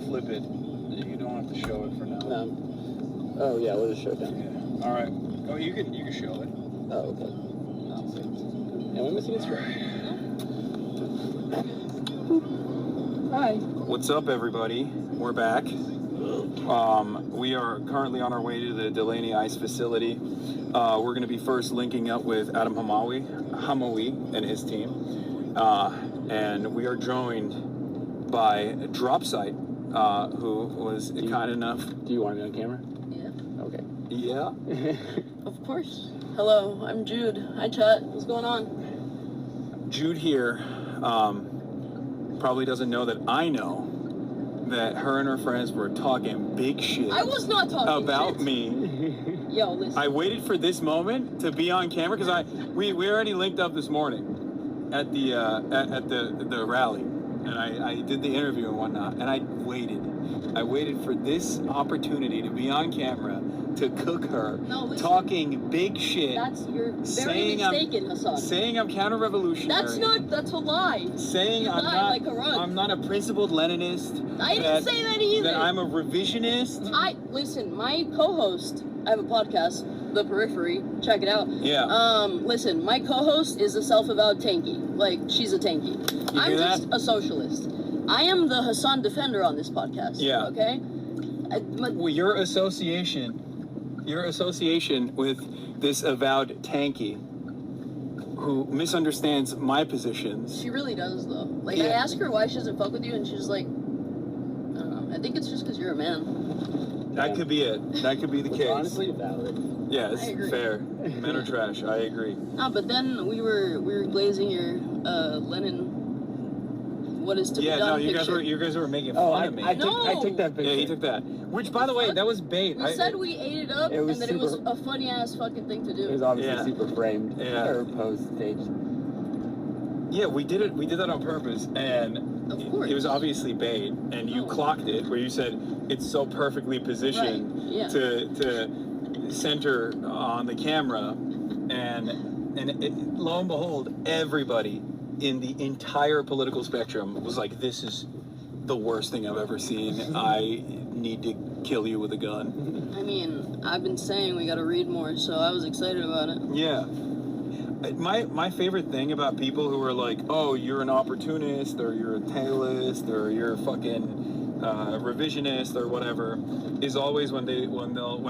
flip it. You don't have to show it for now. No. Oh yeah, we'll just show it down. Yeah. All right. Oh, you can show it. Oh, okay. Am I missing a string? Hi. What's up, everybody? We're back. We are currently on our way to the Delaney ICE Facility. We're going to be first linking up with Adam Hamawy and his team. And we are joined by Dropsite, who was kind enough. Do you want to be on camera? Yeah. Okay. Yeah. Of course. Hello, I'm Jude. Hi, Chet. What's going on? Jude here probably doesn't know that I know that her and her friends were talking big shit. I was not talking about shit. me. Yo, listen. I waited for this moment to be on camera because we already linked up this morning at the rally, and I did the interview and whatnot, and I waited for this opportunity to be on camera to cook her, talking big shit. You're very mistaken, Hasan. Saying I'm counter-revolutionary. That's a lie. Saying I'm not a principled Leninist. I didn't say that either. That I'm a revisionist. Listen, my co-host, I have a podcast, The Periphery, check it out. Yeah. Listen, my co-host is a self-avowed tanky. Like, she's a tanky. I'm just a socialist. I am the Hasan defender on this podcast. Yeah. Okay? Well, your association with this avowed tanky who misunderstands my positions. She really does, though. Like, I ask her why she doesn't fuck with you, and she's like, I don't know. I think it's just because you're a man. That could be it. That could be the case. Honestly, valid. Yes, fair. Men are trash. I agree. No, but then we were glazing your Lenin. What is to be done? No, you guys were making fun of me. I took that picture. Yeah, he took that. Which, by the way, that was bait. We said we ate it up, and that it was a funny ass fucking thing to do. It was obviously super framed. Yeah. Or post staged. Yeah, we did it. We did that on purpose, and of course. It was obviously bait, and you clocked it where you said it's so perfectly positioned to center on the camera, and lo and behold, everybody in the entire political spectrum was like, "This is the worst thing I've ever seen. I need to kill you with a gun." I mean, I've been saying we got to read more, so I was excited about it. Yeah. My favorite thing about people who are like, oh, you're an opportunist, or you're a tailist, or you're fucking revisionist, or whatever, is always when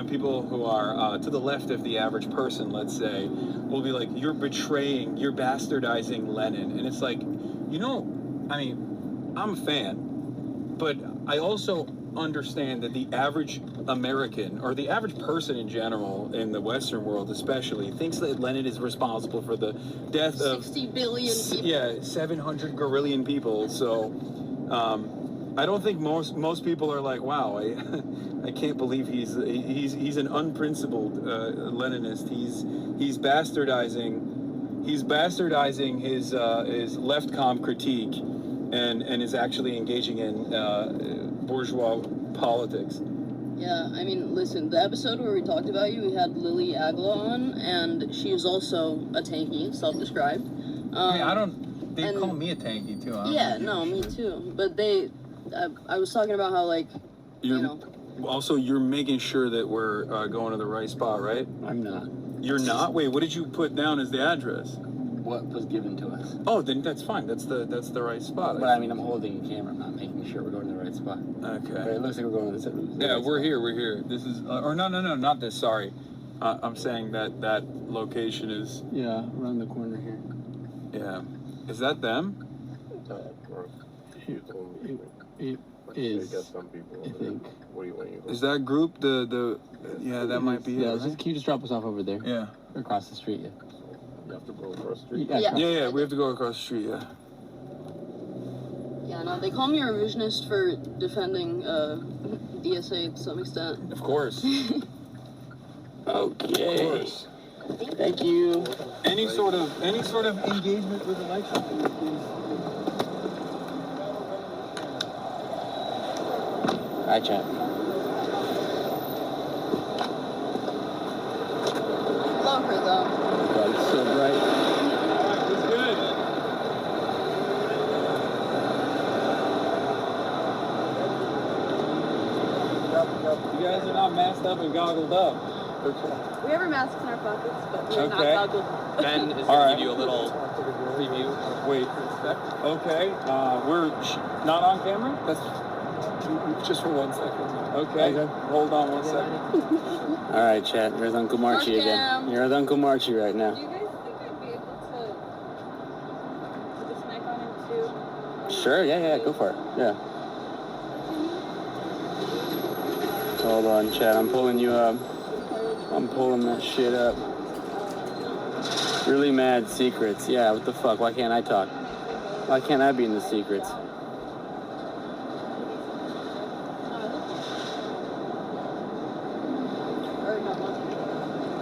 people who are to the left of the average person, let's say, will be like, you're bastardizing Lenin, and it's like, I mean, I'm a fan, but I also understand that the average American, or the average person in general, in the Western world especially, thinks that Lenin is responsible for the death of 60 billion people. Yeah, 700 gorillion people. So I don't think most people are like, wow, I can't believe he's an unprincipled Leninist. He's bastardizing his left-com critique and is actually engaging in bourgeois politics. Yeah, I mean, listen, the episode where we talked about you, we had Lily Agla on, and she is also a tanky, self-described. They call me a tanky too. Me too. But I was talking about how, like, Also, you're making sure that we're going to the right spot, right? I'm not. You're not? Wait, what did you put down as the address? What was given to us. Oh, then that's fine. That's the right spot. But I mean, I'm holding a camera. I'm not making sure we're going to the right spot. Okay. But it looks like we're going to the right we're here. We're here. This is, or no, not this. Sorry, I'm saying that location is. Yeah, around the corner here. Yeah, is that them? It is. I think. Is that group the? Yeah, that might be. Yeah, it, right? can you just drop us off over there? Yeah. Across the street. Yeah. You have to go across the street? Yeah, we have to go across the street, yeah. Yeah, no, they call me a revisionist for defending DSA to some extent. Of course. Okay. Of course. Thank you. Any sort of engagement with elections, please. Hi, chat. Love her though. God, it's so bright. It's good. You guys are not masked up and goggled up. We have our masks in our pockets, but we're not Okay. goggled. Ben is All going to right. give you a little preview. Wait. Okay. We're not on camera? That's just for 1 second. Okay. Hold on 1 second. All right, chat. Here's Uncle Marchie March again. cam. You're with Uncle Marchie right now. Do you guys think I'd be able to put this mic on him too? Sure. Yeah. Go for it. Yeah. Hold on, chat. I'm pulling you up. I'm pulling that shit up. Really mad secrets. Yeah. What the fuck? Why can't I talk? Why can't I be in the secrets?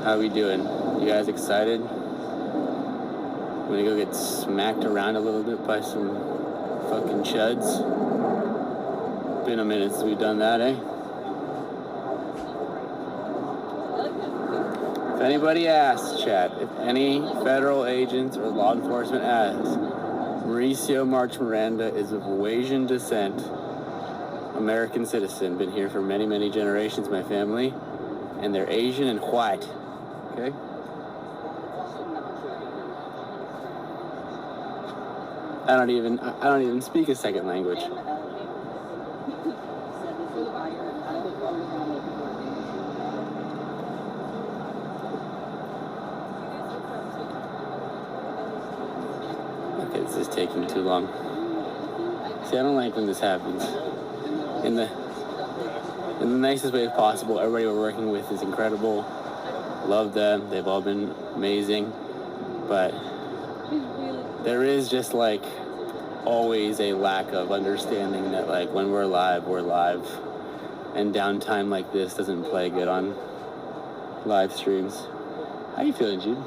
How we doing? You guys excited? Wanna go get smacked around a little bit by some fucking chuds? Been a minute since we've done that, eh? If anybody asks, chat, if any federal agents or law enforcement asks, Mauricio March Miranda is of Asian descent, American citizen, been here for many, many generations, my family, and they're Asian and white. Okay? I don't even speak a second language. Okay, this is taking too long. See, I don't like when this happens. In the nicest way possible, everybody we're working with is incredible. Love them. They've all been amazing. But there is just like always a lack of understanding that like when we're live, and downtime like this doesn't play good on live streams. How you feeling, Jude?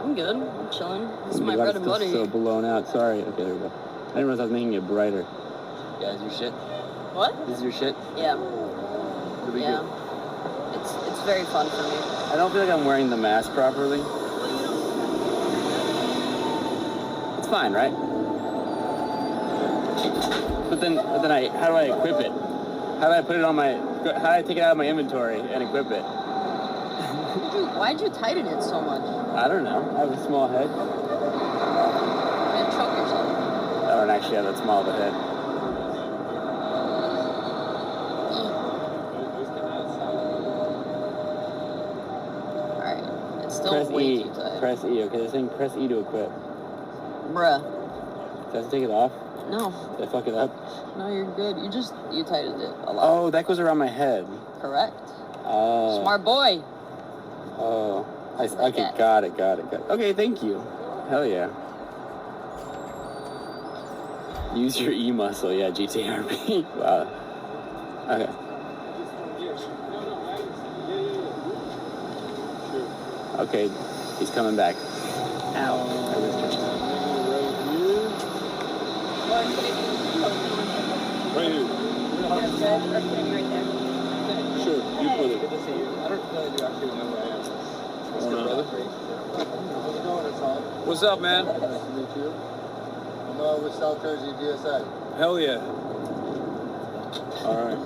I'm good. I'm chilling. This is my God, bread and still butter. so blown out. Sorry. Okay, there we go. I didn't realize I was making it brighter. Yeah, is your shit? What? This is your shit? Yeah. It'll be Yeah. good. It's very fun for me. I don't feel like I'm wearing the mask properly. It's fine, right? But then how do I equip it? How do I put it on how do I take it out of my inventory and equip it? Why'd you tighten it so much? I don't know. I have a small head. You're gonna choke yourself. I don't actually have that small of a head. Alright. It's still Press way E. too tight. Press E. Okay, they're saying press E to equip. Bruh. Does that take it off? No. Did I fuck it up? No, you're good. You tightened it a lot. Oh, that goes around my head. Correct. Oh. Smart boy. Oh. Like Okay, that. got it. Okay, thank you. Hell yeah. Use your E muscle, yeah, GTRP. Wow. Okay. Okay, he's coming back. Ow. Right here. Sure, you put it. Good to see you. I don't know if you actually know who I am. What's good, brother? How's it going, Hasan? What's up, man? Nice to meet you. I'm with South Jersey DSA. Hell yeah. All right.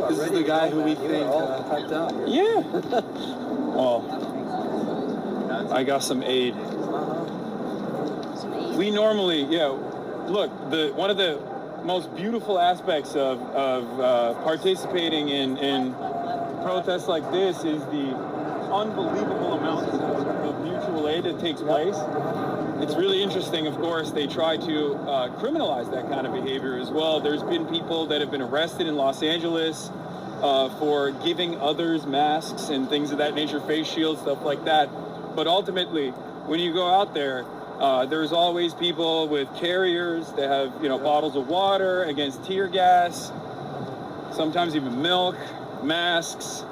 This is the guy who we think cut down. Yeah. Well, I got some aid. We normally, look, one of the most beautiful aspects of participating in protests like this is the unbelievable amount of mutual aid that takes place. It's really interesting, of course, they try to criminalize that kind of behavior as well. There's been people that have been arrested in Los Angeles for giving others masks and things of that nature, face shields, stuff like that. But ultimately, when you go out there, there's always people with carriers that have, bottles of water, against tear gas, sometimes even milk, masks.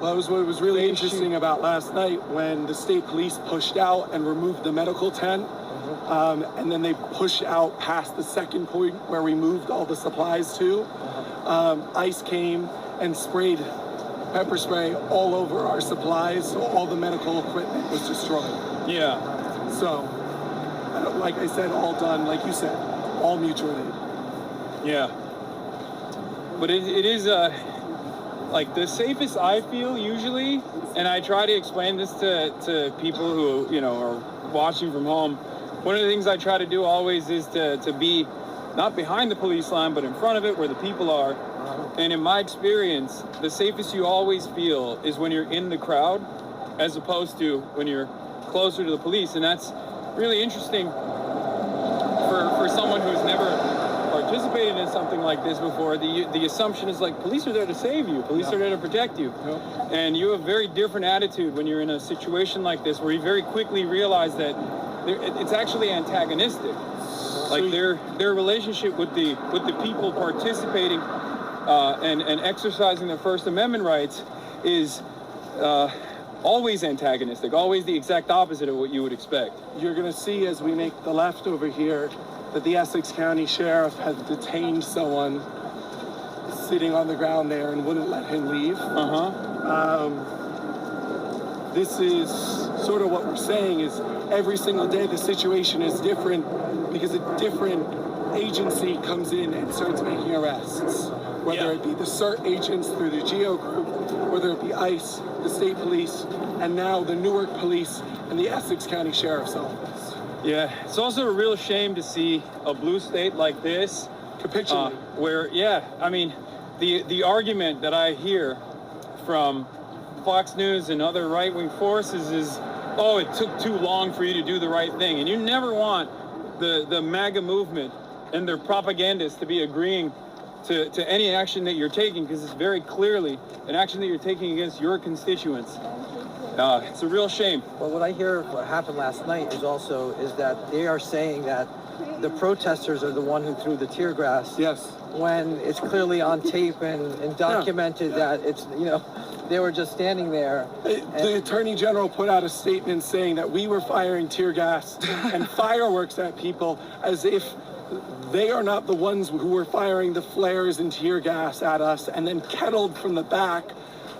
Well, that was what was really Face interesting about last night when the state police pushed out and removed the medical tent. And then they pushed out past the second point where we moved all the supplies to. ICE came and sprayed pepper spray all over our supplies, so all the medical equipment was destroyed. Yeah. So, like I said, all done, like you said, all mutual aid. Yeah. But it is like the safest I feel usually, and I try to explain this to people who, you know, are watching from home. One of the things I try to do always is to be not behind the police line, but in front of it where the people are. And in my experience, the safest you always feel is when you're in the crowd, as opposed to when you're closer to the police. And that's really interesting for someone who's never participated in something like this before. The assumption is like, police are there to save you, police are there to protect you. And you have a very different attitude when you're in a situation like this, where you very quickly realize that it's actually antagonistic. Like their relationship with the people participating and exercising their First Amendment rights is always antagonistic, always the exact opposite of what you would expect. You're going to see as we make the left over here that the Essex County Sheriff has detained someone sitting on the ground there and wouldn't let him leave. This is sort of what we're saying is every single day the situation is different because a different agency comes in and starts making arrests. Whether it be the CERT agents through the GEO group, whether it be ICE, the state police, and now the Newark police and the Essex County Sheriff's Office. Yeah, it's also a real shame to see a blue state like this capitulate. Where, I mean, the argument that I hear from Fox News and other right-wing forces is, oh, it took too long for you to do the right thing. And you never want the MAGA movement and their propagandists to be agreeing to any action that you're taking, because it's very clearly an action that you're taking against your constituents. It's a real shame. Well, what I hear what happened last night is that they are saying that the protesters are the one who threw the tear gas. Yes. When it's clearly on tape and documented that it's, you know, they were just standing there. The Attorney General put out a statement saying that we were firing tear gas and fireworks at people, as if they are not the ones who were firing the flares and tear gas at us and then kettled from the back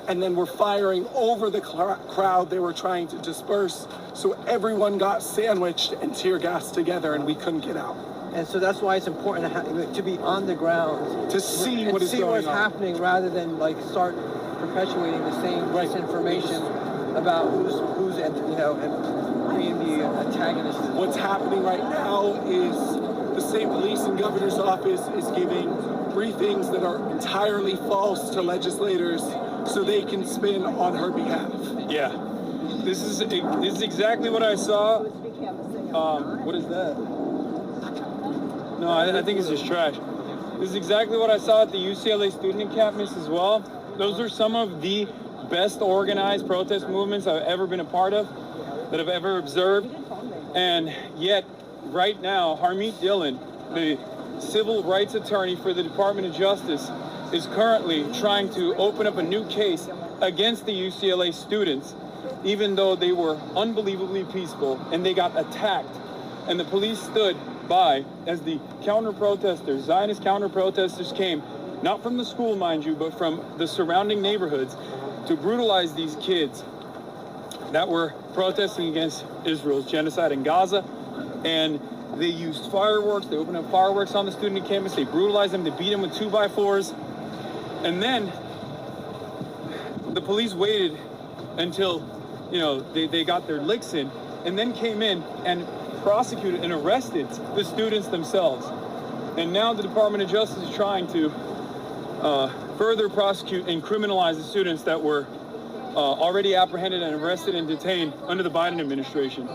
and then were firing over the crowd they were trying to disperse. So everyone got sandwiched and tear gassed together and we couldn't get out. And so that's why it's important to be on the ground. To see what is going on. What's happening rather than like start perpetuating the same misinformation about who's you know, and being the antagonist. What's happening right now is the state police and governor's office is giving briefings that are entirely false to legislators so they can spin on her behalf. Yeah, this is exactly what I saw. What is that? No, I think it's just trash. This is exactly what I saw at the UCLA student encampments as well. Those are some of the best organized protest movements I've ever been a part of, that I've ever observed. And yet, right now, Harmeet Dillon, the civil rights attorney for the Department of Justice, is currently trying to open up a new case against the UCLA students, even though they were unbelievably peaceful and they got attacked. And the police stood by as the counter-protesters, Zionist counter-protesters came, not from the school, mind you, but from the surrounding neighborhoods, to brutalize these kids that were protesting against Israel's genocide in Gaza. And they used fireworks, they opened up fireworks on the student campus, they brutalized them, they beat them with 2x4s. And then the police waited until, you know, they got their licks in, and then came in and prosecuted and arrested the students themselves. And now the Department of Justice is trying to further prosecute and criminalize the students that were already apprehended and arrested and detained under the Biden administration.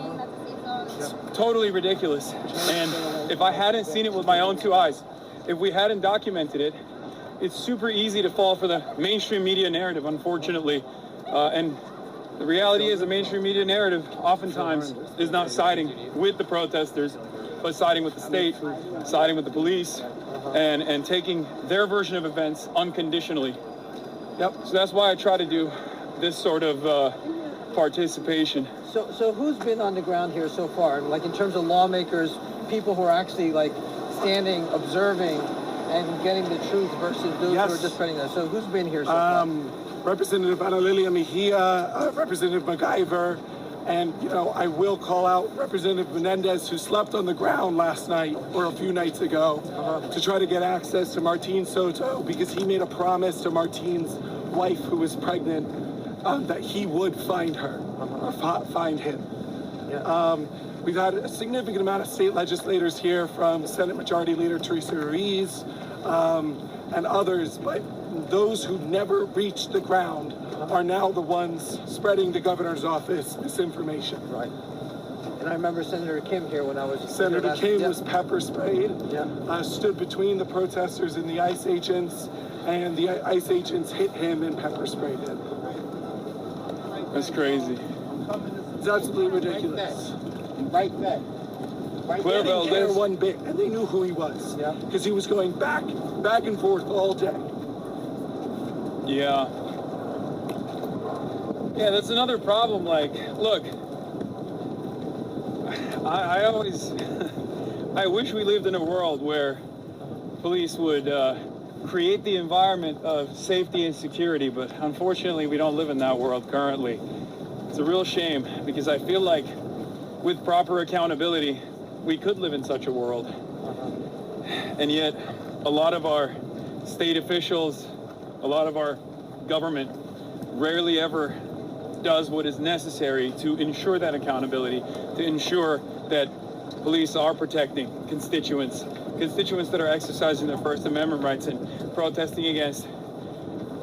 It's totally ridiculous. And if I hadn't seen it with my own two eyes, if we hadn't documented it, it's super easy to fall for the mainstream media narrative, unfortunately. And the reality is the mainstream media narrative oftentimes is not siding with the protesters, but siding with the state, siding with the police, and taking their version of events unconditionally. Yep. So that's why I try to do this sort of participation. So who's been on the ground here so far? Like in terms of lawmakers, people who are actually like standing, observing, and getting the truth versus those who are just spreading that. So who's been here so far? Representative Ana Lilia Mejia, Representative MacGyver, and, you know, I will call out Representative Menendez, who slept on the ground last night or a few nights ago to try to get access to Martín Soto, because he made a promise to Martín's wife who was pregnant, that he would find her, or find him. Yeah. We've had a significant amount of state legislators here, from Senate Majority Leader Teresa Ruiz and others, but those who never reached the ground are now the ones spreading the governor's office misinformation. Right. And I remember Senator Kim here when I was... Senator Kim was pepper sprayed, Yeah. Stood between the protesters and the ICE agents, and the ICE agents hit him and pepper sprayed him. That's crazy. It's absolutely ridiculous. Right there. They didn't care one bit, and they knew who he was. Yeah. Because he was going back and forth all day. Yeah. Yeah, that's another problem. Like, look, I always, I wish we lived in a world where police would create the environment of safety and security, but unfortunately we don't live in that world currently. It's a real shame, because I feel like with proper accountability, we could live in such a world. And yet, a lot of our state officials, a lot of our government rarely ever does what is necessary to ensure that accountability, to ensure that police are protecting constituents that are exercising their First Amendment rights and protesting against,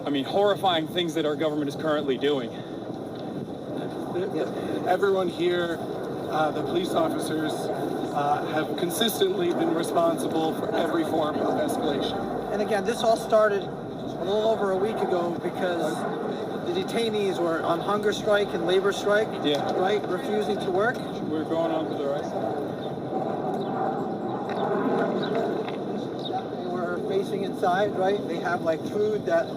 I mean, horrifying things that our government is currently doing. Everyone here, the police officers, have consistently been responsible for every form of escalation. And again, this all started a little over a week ago because the detainees were on hunger strike and labor strike, right? Refusing to work. We're going on to the right side. They were facing inside, right? They have like food that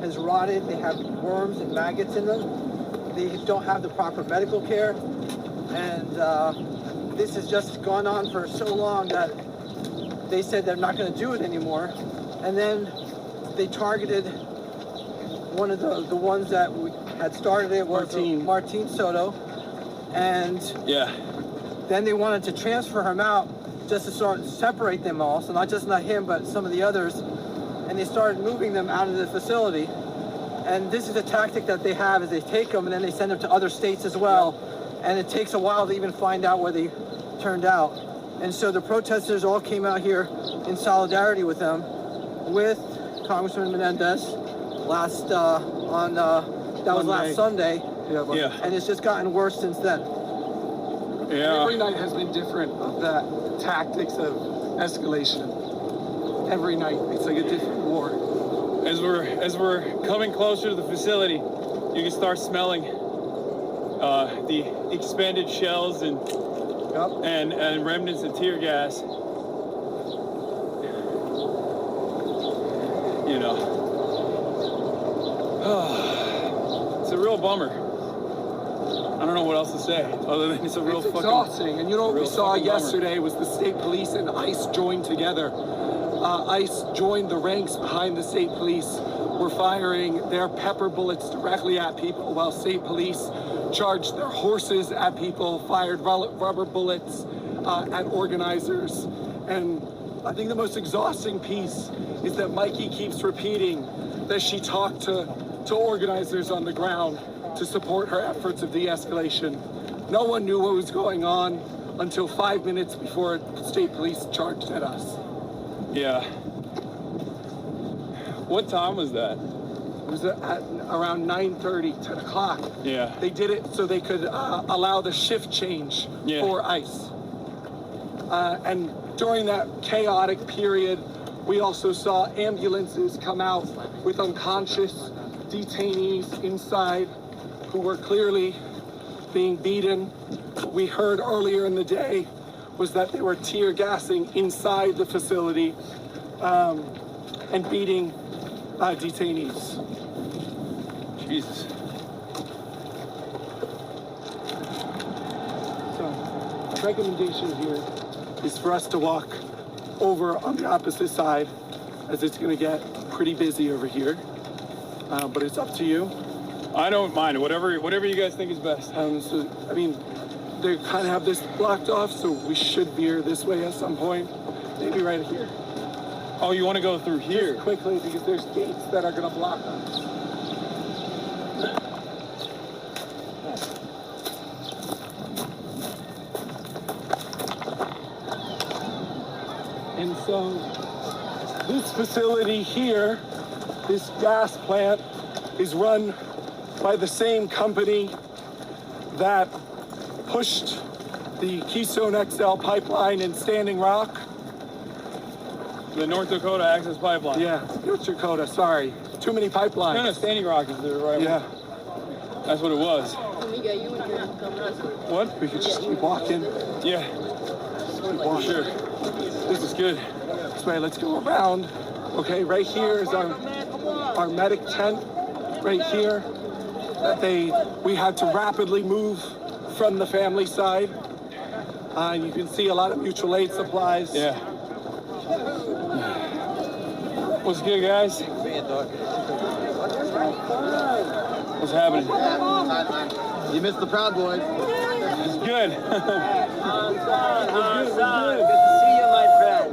has rotted. They have worms and maggots in them. They don't have the proper medical care. And this has just gone on for so long that they said they're not going to do it anymore. And then they targeted one of the ones that had started it, was Martine Soto. And then they wanted to transfer him out just to sort of separate them all. So not him, but some of the others. And they started moving them out of the facility. And this is a tactic that they have, is they take them and then they send them to other states as well. And it takes a while to even find out where they turned out. And so the protesters all came out here in solidarity with them, with Congressman Menendez last Sunday. And it's just gotten worse since then. Every night has been different of that tactics of escalation. Every night, it's like a different war. As we're coming closer to the facility, you can start smelling the expanded shells and remnants of tear gas. You know, it's a real bummer. I don't know what else to say other than it's a real fucking exhausting. And you know what we saw yesterday was the state police and ICE joined together. ICE joined the ranks behind the state police. Were firing their pepper bullets directly at people, while state police charged their horses at people, fired rubber bullets at organizers. And I think the most exhausting piece is that Mikey keeps repeating that she talked to organizers on the ground to support her efforts of de-escalation. No one knew what was going on until 5 minutes before state police charged at us. Yeah. What time was that? It was at around 9:30, 10 o'clock. Yeah. They did it so they could allow the shift change for ICE. And during that chaotic period, we also saw ambulances come out with unconscious detainees inside who were clearly being beaten. What we heard earlier in the day was that they were tear gassing inside the facility and beating detainees. Jesus. So, the recommendation here is for us to walk over on the opposite side, as it's going to get pretty busy over here. But it's up to you. I don't mind. Whatever you guys think is best. So, I mean, they kind of have this blocked off, so we should veer this way at some point. Maybe right here. Oh, you want to go through here? Just quickly, because there's gates that are going to block us. So this facility here, this gas plant, is run by the same company that pushed the Keystone XL pipeline in Standing Rock. The North Dakota Access Pipeline. Yeah, North Dakota, sorry. Too many pipelines. No, Standing Rock is the right Yeah. one. That's what it was. Amiga, you and your What? We could just keep walking. Yeah, Keep walking. sure. This is good. This way, let's go around. Okay, right here is our medic tent. Right here, that we had to rapidly move from the family side. And you can see a lot of mutual aid supplies. Yeah. What's good, guys? What's happening? You missed the Proud Boys. It's good. Good to see you, my friend.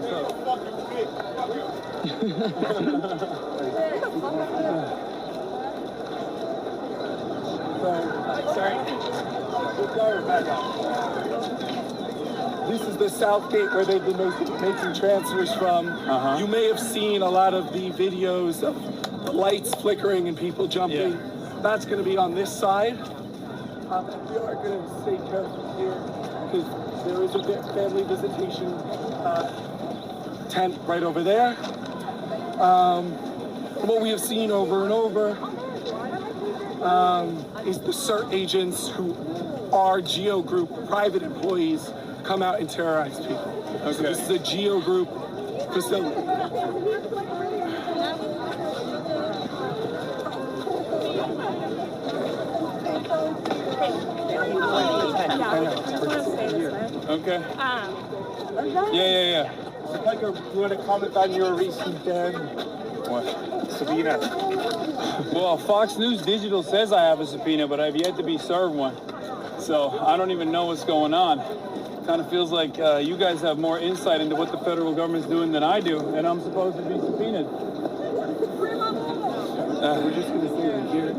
This is the south gate where they've been making transfers from. You may have seen a lot of the videos of the lights flickering and people jumping. Yeah. That's going to be on this side. We are going to stay careful here because there is a family visitation tent right over there. What we have seen over and over is the CERT agents who are GEO Group private employees come out and terrorize people. Okay. So this is a GEO Group facility. Okay. Yeah. So, Piker, do you want to comment on your recent What? subpoena? Well, Fox News Digital says I have a subpoena, but I've yet to be served one. So I don't even know what's going on. Kind of feels like you guys have more insight into what the federal government's doing than I do, and I'm supposed to be subpoenaed. We're just going to stay right here.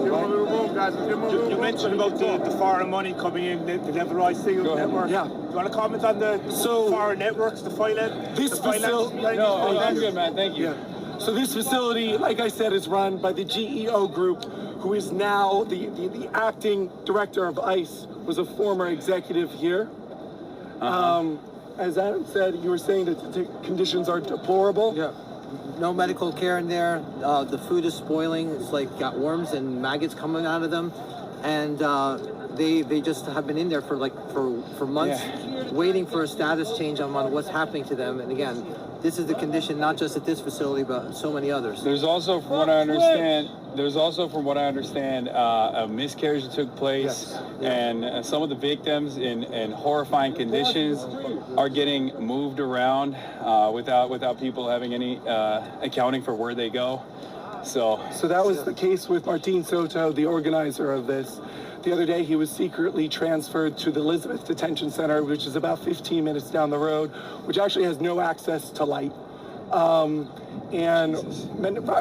You mentioned about the foreign money coming in, the levelized single network. Yeah. Do you want to comment on the foreign networks, the finance? This facility. No, I'm good, man. Thank you. Yeah. So this facility, like I said, is run by the GEO Group, who is now the acting director of ICE, was a former executive here. As Adam said, you were saying that the conditions are deplorable. Yeah. No medical care in there. The food is spoiling. It's like got worms and maggots coming out of them, and they just have been in there for months, waiting for a status change on what's happening to them. And again, this is the condition not just at this facility, but so many others. There's also, from what I understand, a miscarriage that took place, and some of the victims in horrifying conditions are getting moved around without people having any accounting for where they go. So that was the case with Martin Soto, the organizer of this. The other day, he was secretly transferred to the Elizabeth Detention Center, which is about 15 minutes down the road, which actually has no access to light. And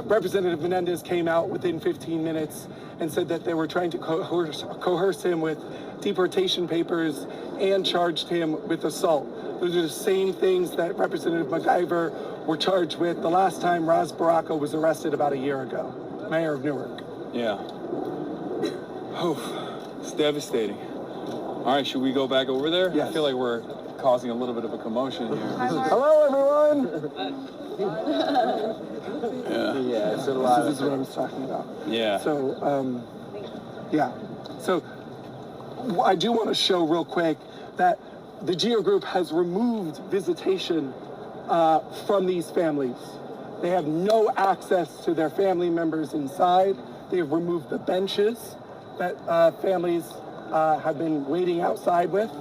Representative Menendez came out within 15 minutes and said that they were trying to coerce him with deportation papers and charged him with assault. Those are the same things that Representative MacIver were charged with the last time Ras Baraka was arrested about a year ago, mayor of Newark. yeah. Oh. It's devastating. All right, should we go back over there? Yes. I feel like we're causing a little bit of a commotion here. Hello, everyone. Yeah. It's a lot. This is what I was talking about. Yeah. So, So, I do want to show real quick that the GEO Group has removed visitation from these families. They have no access to their family members inside. They have removed the benches that families have been waiting outside with.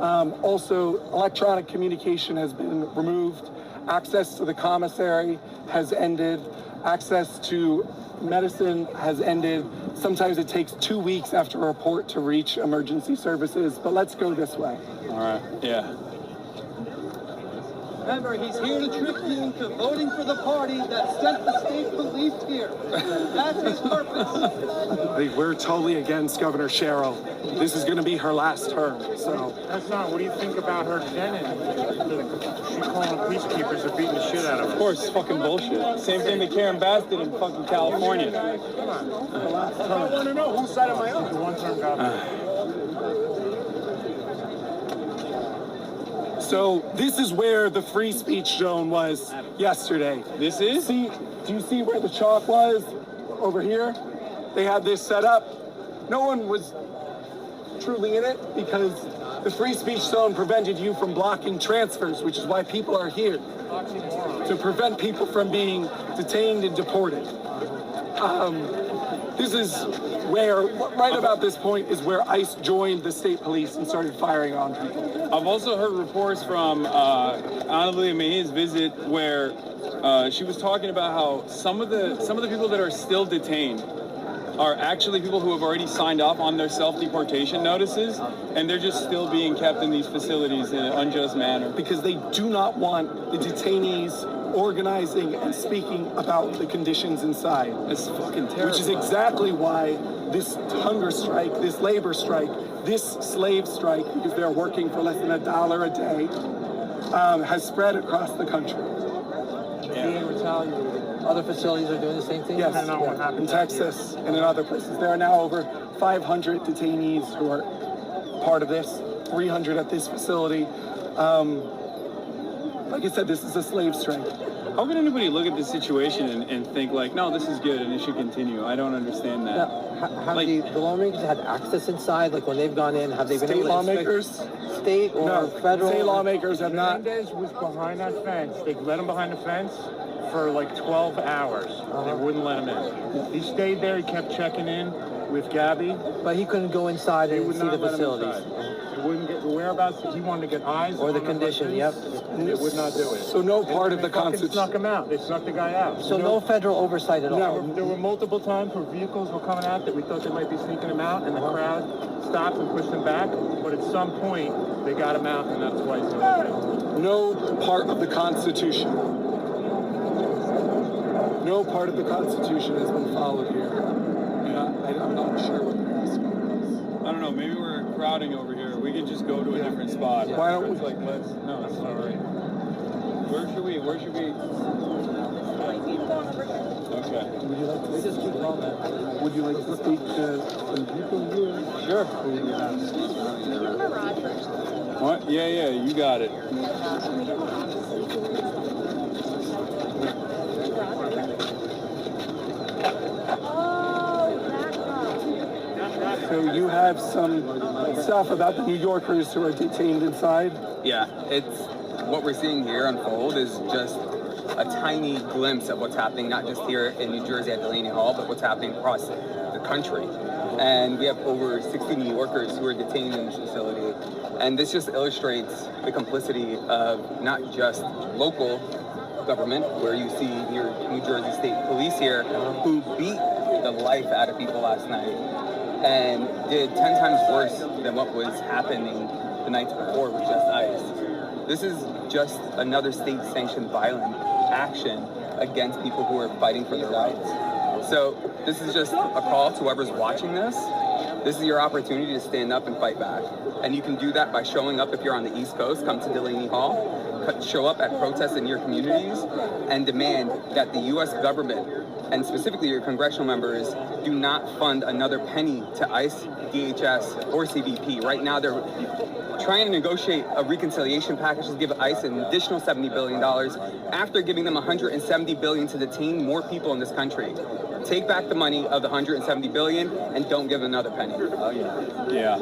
Also, electronic communication has been removed. Access to the commissary has ended. Access to medicine has ended. Sometimes it takes 2 weeks after a report to reach emergency services, but let's go this way. All right. Yeah. Remember, he's here to trick you to voting for the party that sent the state police here. That's his purpose. We're totally against Governor Cheryl. This is going to be her last term, so. Hasan, what do you think about her denim? She calling peacekeepers are beating the shit out of her. Of course, it's fucking bullshit. Same thing that Karen Bass did in fucking California. Come on. I want to know whose side am I on? The one-term governor. So this is where the free speech zone was yesterday. This is? See, do you see where the chalk was? Over here? They had this set up. No one was truly in it because the free speech zone prevented you from blocking transfers, which is why people are here, to prevent people from being detained and deported. This is where, right about this point, is where ICE joined the state police and started firing on people. I've also heard reports from Adam Hayes' visit where she was talking about how some of the people that are still detained are actually people who have already signed off on their self-deportation notices, and they're just still being kept in these facilities in an unjust manner. Because they do not want the detainees organizing and speaking about the conditions inside. It's fucking terrible. Which is exactly why this hunger strike, this labor strike, this slave strike, because they're working for less than $1 a day, has spread across the country. Being retaliated. Other facilities are doing the same thing? Yes, in Texas and in other places. There are now over 500 detainees who are part of this, 300 at this facility. Like I said, this is a slave strike. How can anybody look at this situation and think like, no, this is good and it should continue? I don't understand that. Now, have the lawmakers had access inside? Like when they've gone in, have they been State able to lawmakers? State or No, federal? state lawmakers have not. Menendez was behind that fence. They let him behind the fence for like 12 hours. They wouldn't let him in. He stayed there. He kept checking in with Gabby. But he couldn't go inside They and would see the not let him facilities. inside. He wouldn't get the whereabouts. He wanted to get eyes Or the on condition, weapons, yep. And they would not do it. So no part of the They fucking Constitution. snuck him out. They snuck the guy out. So no federal oversight at all? There were multiple times where vehicles were coming out that we thought they might be sneaking him out, and the crowd stopped and pushed him back. But at some point, they got him out, and that's why he's in No part of the Constitution. No part of the Constitution has been followed here. And I'm not sure what they're asking. I don't know, maybe we're crowding over here. We could just go to a different spot. Why don't we? It's like, no, it's all right. Where should we? Okay. Would you like to Just keep going, man. Would you like to speak to some people here? Sure. What? Yeah, you got it. So you have some stuff about the New Yorkers who are detained inside? Yeah, it's what we're seeing here unfold is just a tiny glimpse of what's happening, not just here in New Jersey at Delaney Hall, but what's happening across the country. And we have over 60 New Yorkers who are detained in this facility. And this just illustrates the complicity of not just local government, where you see your New Jersey State Police here, who beat the life out of people last night and did 10 times worse than what was happening the nights before with just ICE. This is just another state-sanctioned violent action against people who are fighting for their rights. So this is just a call to whoever's watching this. This is your opportunity to stand up and fight back. And you can do that by showing up if you're on the East Coast, come to Delaney Hall, show up at protests in your communities, and demand that the U.S. government, and specifically your congressional members, do not fund another penny to ICE, DHS, or CBP. Right now, they're trying to negotiate a reconciliation package to give ICE an additional $70 billion after giving them $170 billion to detain more people in this country. Take back the money of the $170 billion and don't give another penny. Oh, Yeah.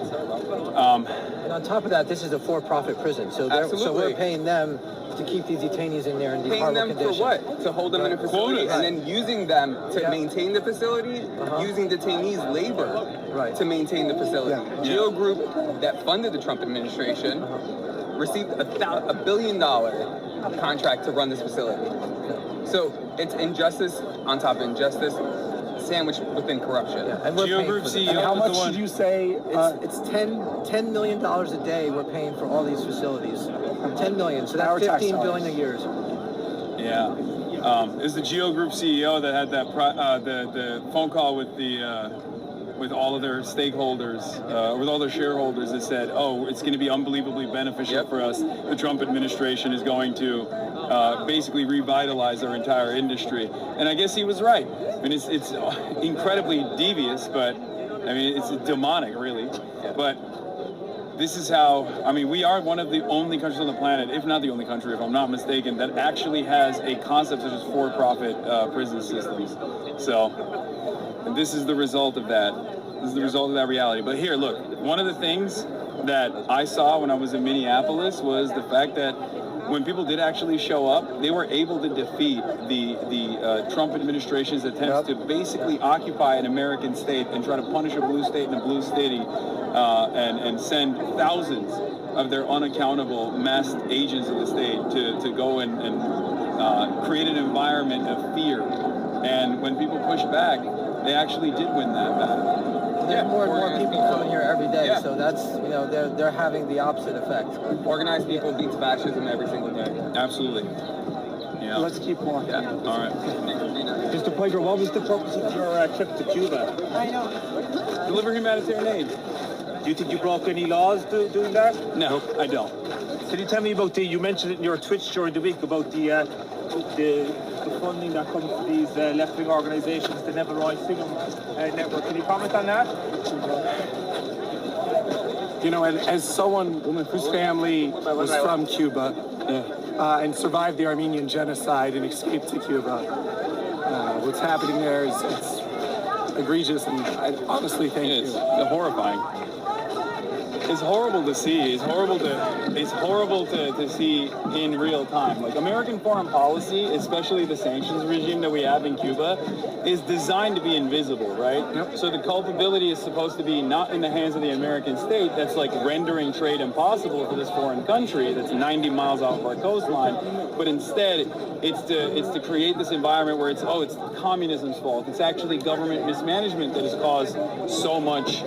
And on top of that, this is a for-profit prison, so we're paying them to keep these detainees in there in these Paying horrible them conditions. for what? To hold them in a facility and then using them to maintain the facility, using detainees' labor to maintain the facility. Geo Group that funded the Trump administration received a $1 billion contract to run this facility. So it's injustice on top of injustice. sandwiched within corruption. Yeah, and we're Geo paying Group for this. CEO And how was the much one. did you say? It's $10 million a day we're paying for all these facilities. 10 million, so Our that's tax 15 dollars. billion a year. Yeah. It was the Geo Group CEO that had that the phone call with with all of their stakeholders, with all their shareholders that said, oh, it's going to be unbelievably beneficial for us. The Trump administration is going to basically revitalize our entire industry. And I guess he was right. I mean, it's incredibly devious, but I mean, it's demonic, really. But this is how, I mean, we are one of the only countries on the planet, if not the only country, if I'm not mistaken, that actually has a concept such as for-profit prison systems. So, and this is the result of that. This is the result of that reality. But here, look, one of the things that I saw when I was in Minneapolis was the fact that when people did actually show up, they were able to defeat the Trump administration's attempts to basically occupy an American state and try to punish a blue state and a blue city and send thousands of their unaccountable masked agents of the state to go and create an environment of fear. And when people pushed back, they actually did win that battle. There's more and more people coming here every day, so that's, you know, they're having the opposite effect. Organized people beats fascism every single day. Absolutely. Yeah. Let's keep walking. Yeah. All right. Mr. Piker, what was the purpose of your trip to Cuba? Deliver humanitarian aid. Do you think you broke any laws doing that? No, I don't. Can you tell me about you mentioned it in your Twitch during the week about the funding that comes to these left-wing organizations, the Neville Roy Singham network. Can you comment on that? You know, and as someone whose family was from Cuba and survived the Armenian genocide and escaped to Cuba, what's happening there is it's egregious, and I honestly think It's horrifying. It's horrible to see. It's horrible to see in real time. Like, American foreign policy, especially the sanctions regime that we have in Cuba, is designed to be invisible, right? Yep. So the culpability is supposed to be not in the hands of the American state that's like rendering trade impossible for this foreign country that's 90 miles off our coastline, but instead it's to create this environment where it's communism's fault. It's actually government mismanagement that has caused so much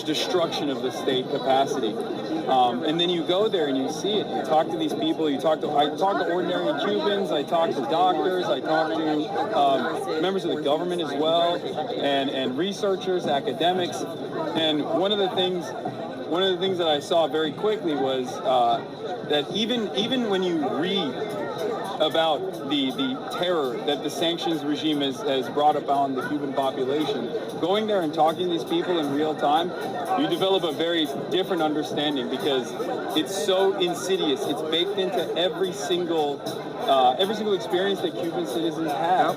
destruction of the state capacity. And then you go there and you see it. You talk to these people. I talk to ordinary Cubans. I talk to doctors. I talk to members of the government as well, and researchers, academics. And one of the things that I saw very quickly was that even when you read about the terror that the sanctions regime has brought upon the Cuban population, going there and talking to these people in real time, you develop a very different understanding because it's so insidious. It's baked into every single experience that Cuban citizens have.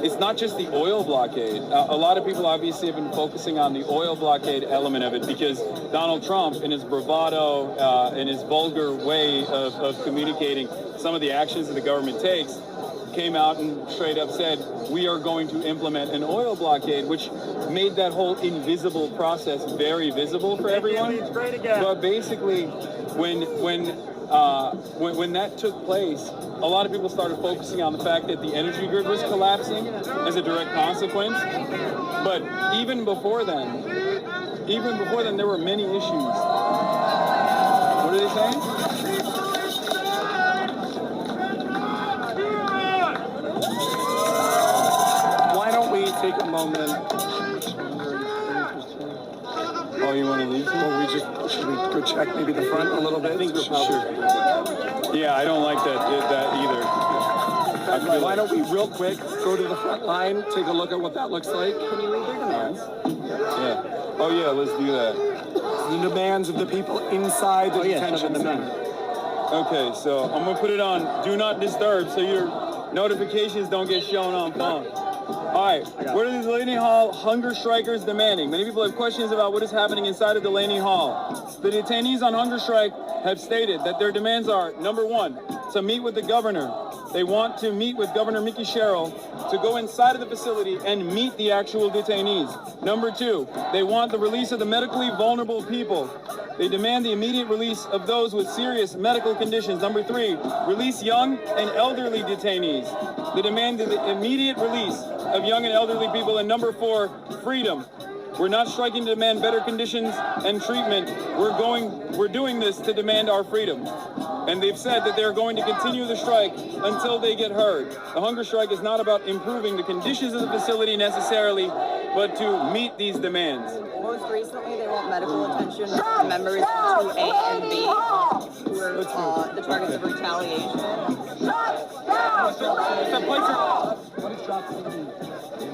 It's not just the oil blockade. A lot of people obviously have been focusing on the oil blockade element of it because Donald Trump, in his bravado and his vulgar way of communicating some of the actions that the government takes, came out and straight up said, we are going to implement an oil blockade, which made that whole invisible process very visible for everyone. But basically, when that took place, a lot of people started focusing on the fact that the energy grid was collapsing as a direct consequence. But even before then, there were many issues. What are they saying? why don't we take a moment? Oh, you want to leave? Well, should we go check maybe the front a little bit? Sure. Yeah, I don't like that either. Why don't we real quick go to the front line, take a look at what that looks like? Can you read their demands? Yeah. Oh yeah, let's do that. The demands of the people inside the detention center. Okay, so I'm gonna put it on Do Not Disturb so your notifications don't get shown on phone. All right, what are these Delaney Hall hunger strikers demanding? Many people have questions about what is happening inside of Delaney Hall. The detainees on hunger strike have stated that their demands are, number one, to meet with the governor, They want to meet with Governor Mickey Sherrill to go inside of the facility and meet the actual detainees. Number 2, they want the release of the medically vulnerable people. They demand the immediate release of those with serious medical conditions. Number 3, release young and elderly detainees. They demand the immediate release of young and elderly people. And number 4, freedom. We're not striking to demand better conditions and treatment. We're doing this to demand our freedom. And they've said that they're going to continue the strike until they get heard. The hunger strike is not about improving the conditions of the facility necessarily, but to meet these demands. Most recently, they want medical attention for members of 2A and B, who are the targets of retaliation.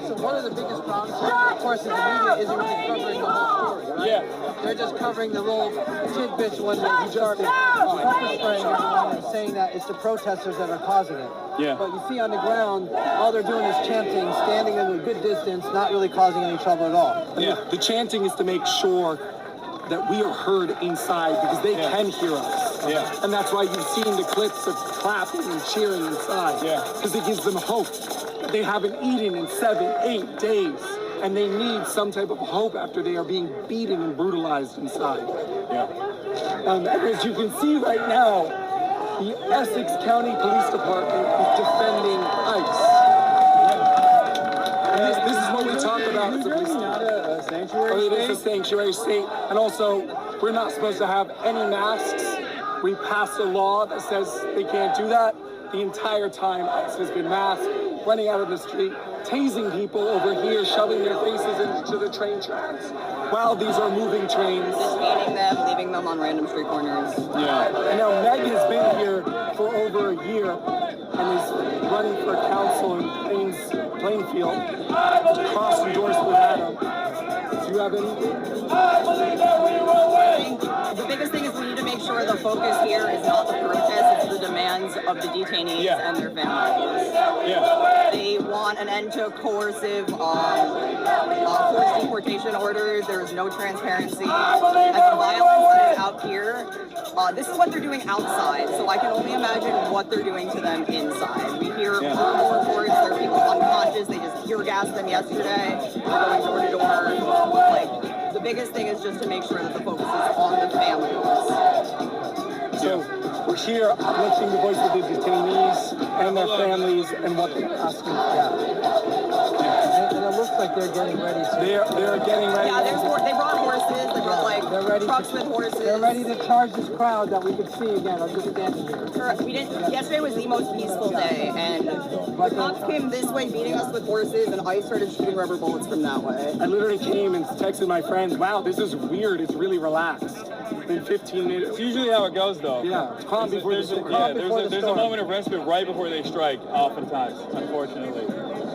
So one of the biggest problems, of course, is the media isn't really covering the whole story, right? Yeah. They're just covering the little tidbits when they start pepper spraying everyone and saying that it's the protesters that are causing it. Yeah. But you see on the ground, all they're doing is chanting, standing at a good distance, not really causing any trouble at all. Yeah. The chanting is to make sure that we are heard inside because they can hear us. Yeah. And that's why you've seen the clips of clapping and cheering inside. Yeah. Because it gives them hope. They haven't eaten in 7, 8 days. And they need some type of hope after they are being beaten and brutalized inside. Yeah. And as you can see right now, the Essex County Police Department is defending ICE. And this is what we talk about as a police Not a sanctuary It is a sanctuary state. And also, we're not supposed to have any masks. We passed a law that says they can't do that. The entire time, ICE has been masked, running out of the street, tasing people over here, shoving their faces into the train tracks while these are moving trains. Detaining them, leaving them on random street corners. Yeah. And now Meg has been here for over a year and is running for council in Plainfield. Cross-endorsed with Adam. Do you have anything? The biggest thing is we need to make sure the focus here is not the protest, it's the demands of the detainees and their families. Yeah. They want an end to coercive forced deportation orders. There's no transparency. And the violence that is out here, this is what they're doing outside, so I can only imagine what they're doing to them inside. We hear horrible reports, there are people unconscious, they just tear gassed them yesterday, they're going door to door. Like, the biggest thing is just to make sure that the focus is on the families. So we're here uplifting the voice of the detainees and their families and what they're asking for. And it looks like they're getting ready to. They're getting ready. Yeah, they brought horses, they brought trucks with horses. They're ready to charge this crowd that we could see again. I'm just standing here. Correct. Yesterday was the most peaceful day, and the cops came this way beating us with horses, and ICE started shooting rubber bullets from that way. I literally came and texted my friends, wow, this is weird, it's really relaxed. In 15 minutes. It's usually how it goes, though. Yeah, calm before the storm. There's a moment of respite right before they strike, oftentimes, unfortunately.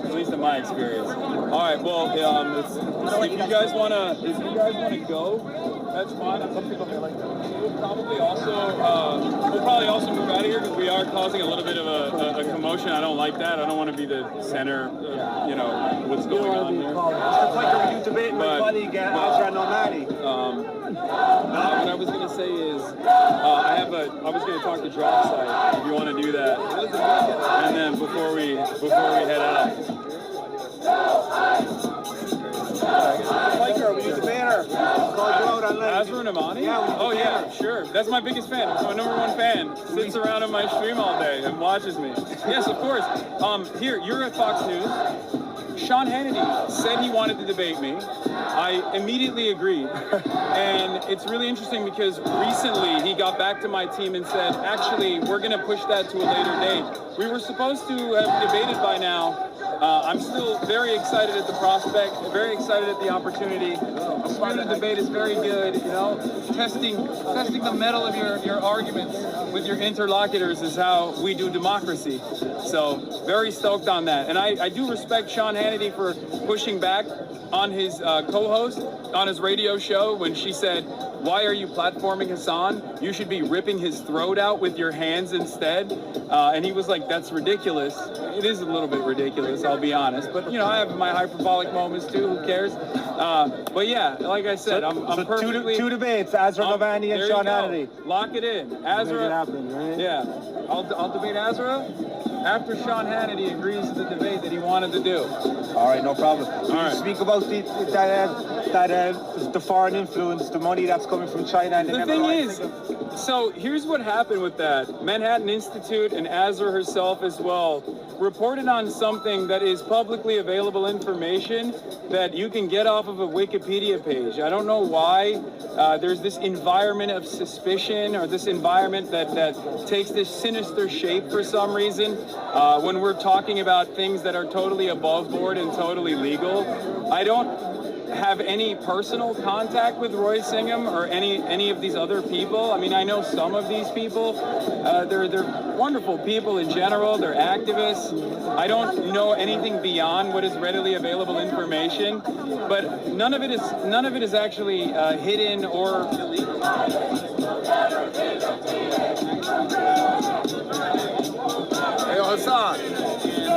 At least in my experience. All right, well, if you guys wanna go, that's fine. Some people may like that. We'll probably also move out of here because we are causing a little bit of a commotion. I don't like that. I don't want to be the center of, what's going on here. Mr. Piker, you debating with colleague Hassan what I was going to say is, I was going to talk to Dropsite, if you want to do that. And then before we head out. Piker, we use the banner. Azra and Amani? Yeah, sure. That's my biggest fan. That's my #1 fan. Sits around on my stream all day and watches me. Yes, of course. Here, you're at Fox News. Sean Hannity said he wanted to debate me. I immediately agreed. And it's really interesting because recently he got back to my team and said, actually, we're going to push that to a later date. We were supposed to have debated by now. I'm still very excited at the prospect, very excited at the opportunity. The debate is very good, testing the mettle of your arguments with your interlocutors is how we do democracy. So very stoked on that. And I do respect Sean Hannity for pushing back on his co-host on his radio show when she said, why are you platforming Hasan? You should be ripping his throat out with your hands instead. And he was like, that's ridiculous. It is a little bit ridiculous, I'll be honest. But, I have my hyperbolic moments too, who cares? But yeah, like I said, I'm perfectly... Two debates, Azra Hamawy and Sean Hannity. Lock it in. Azra... Make it happen, right? Yeah. I'll debate Azra. after Sean Hannity agrees to the debate that he wanted to do. All right, no problem. All right. Speak about the foreign influence, the money that's coming from China. And The thing is, so here's what happened with that. Manhattan Institute and Azra herself as well reported on something that is publicly available information that you can get off of a Wikipedia page. I don't know why there's this environment of suspicion or this environment that takes this sinister shape for some reason when we're talking about things that are totally above board and totally legal. I don't have any personal contact with Roy Singham or any of these other people. I mean, I know some of these people. They're wonderful people in general. They're activists. I don't know anything beyond what is readily available information, but none of it is actually hidden or illegal. Hey, Hasan.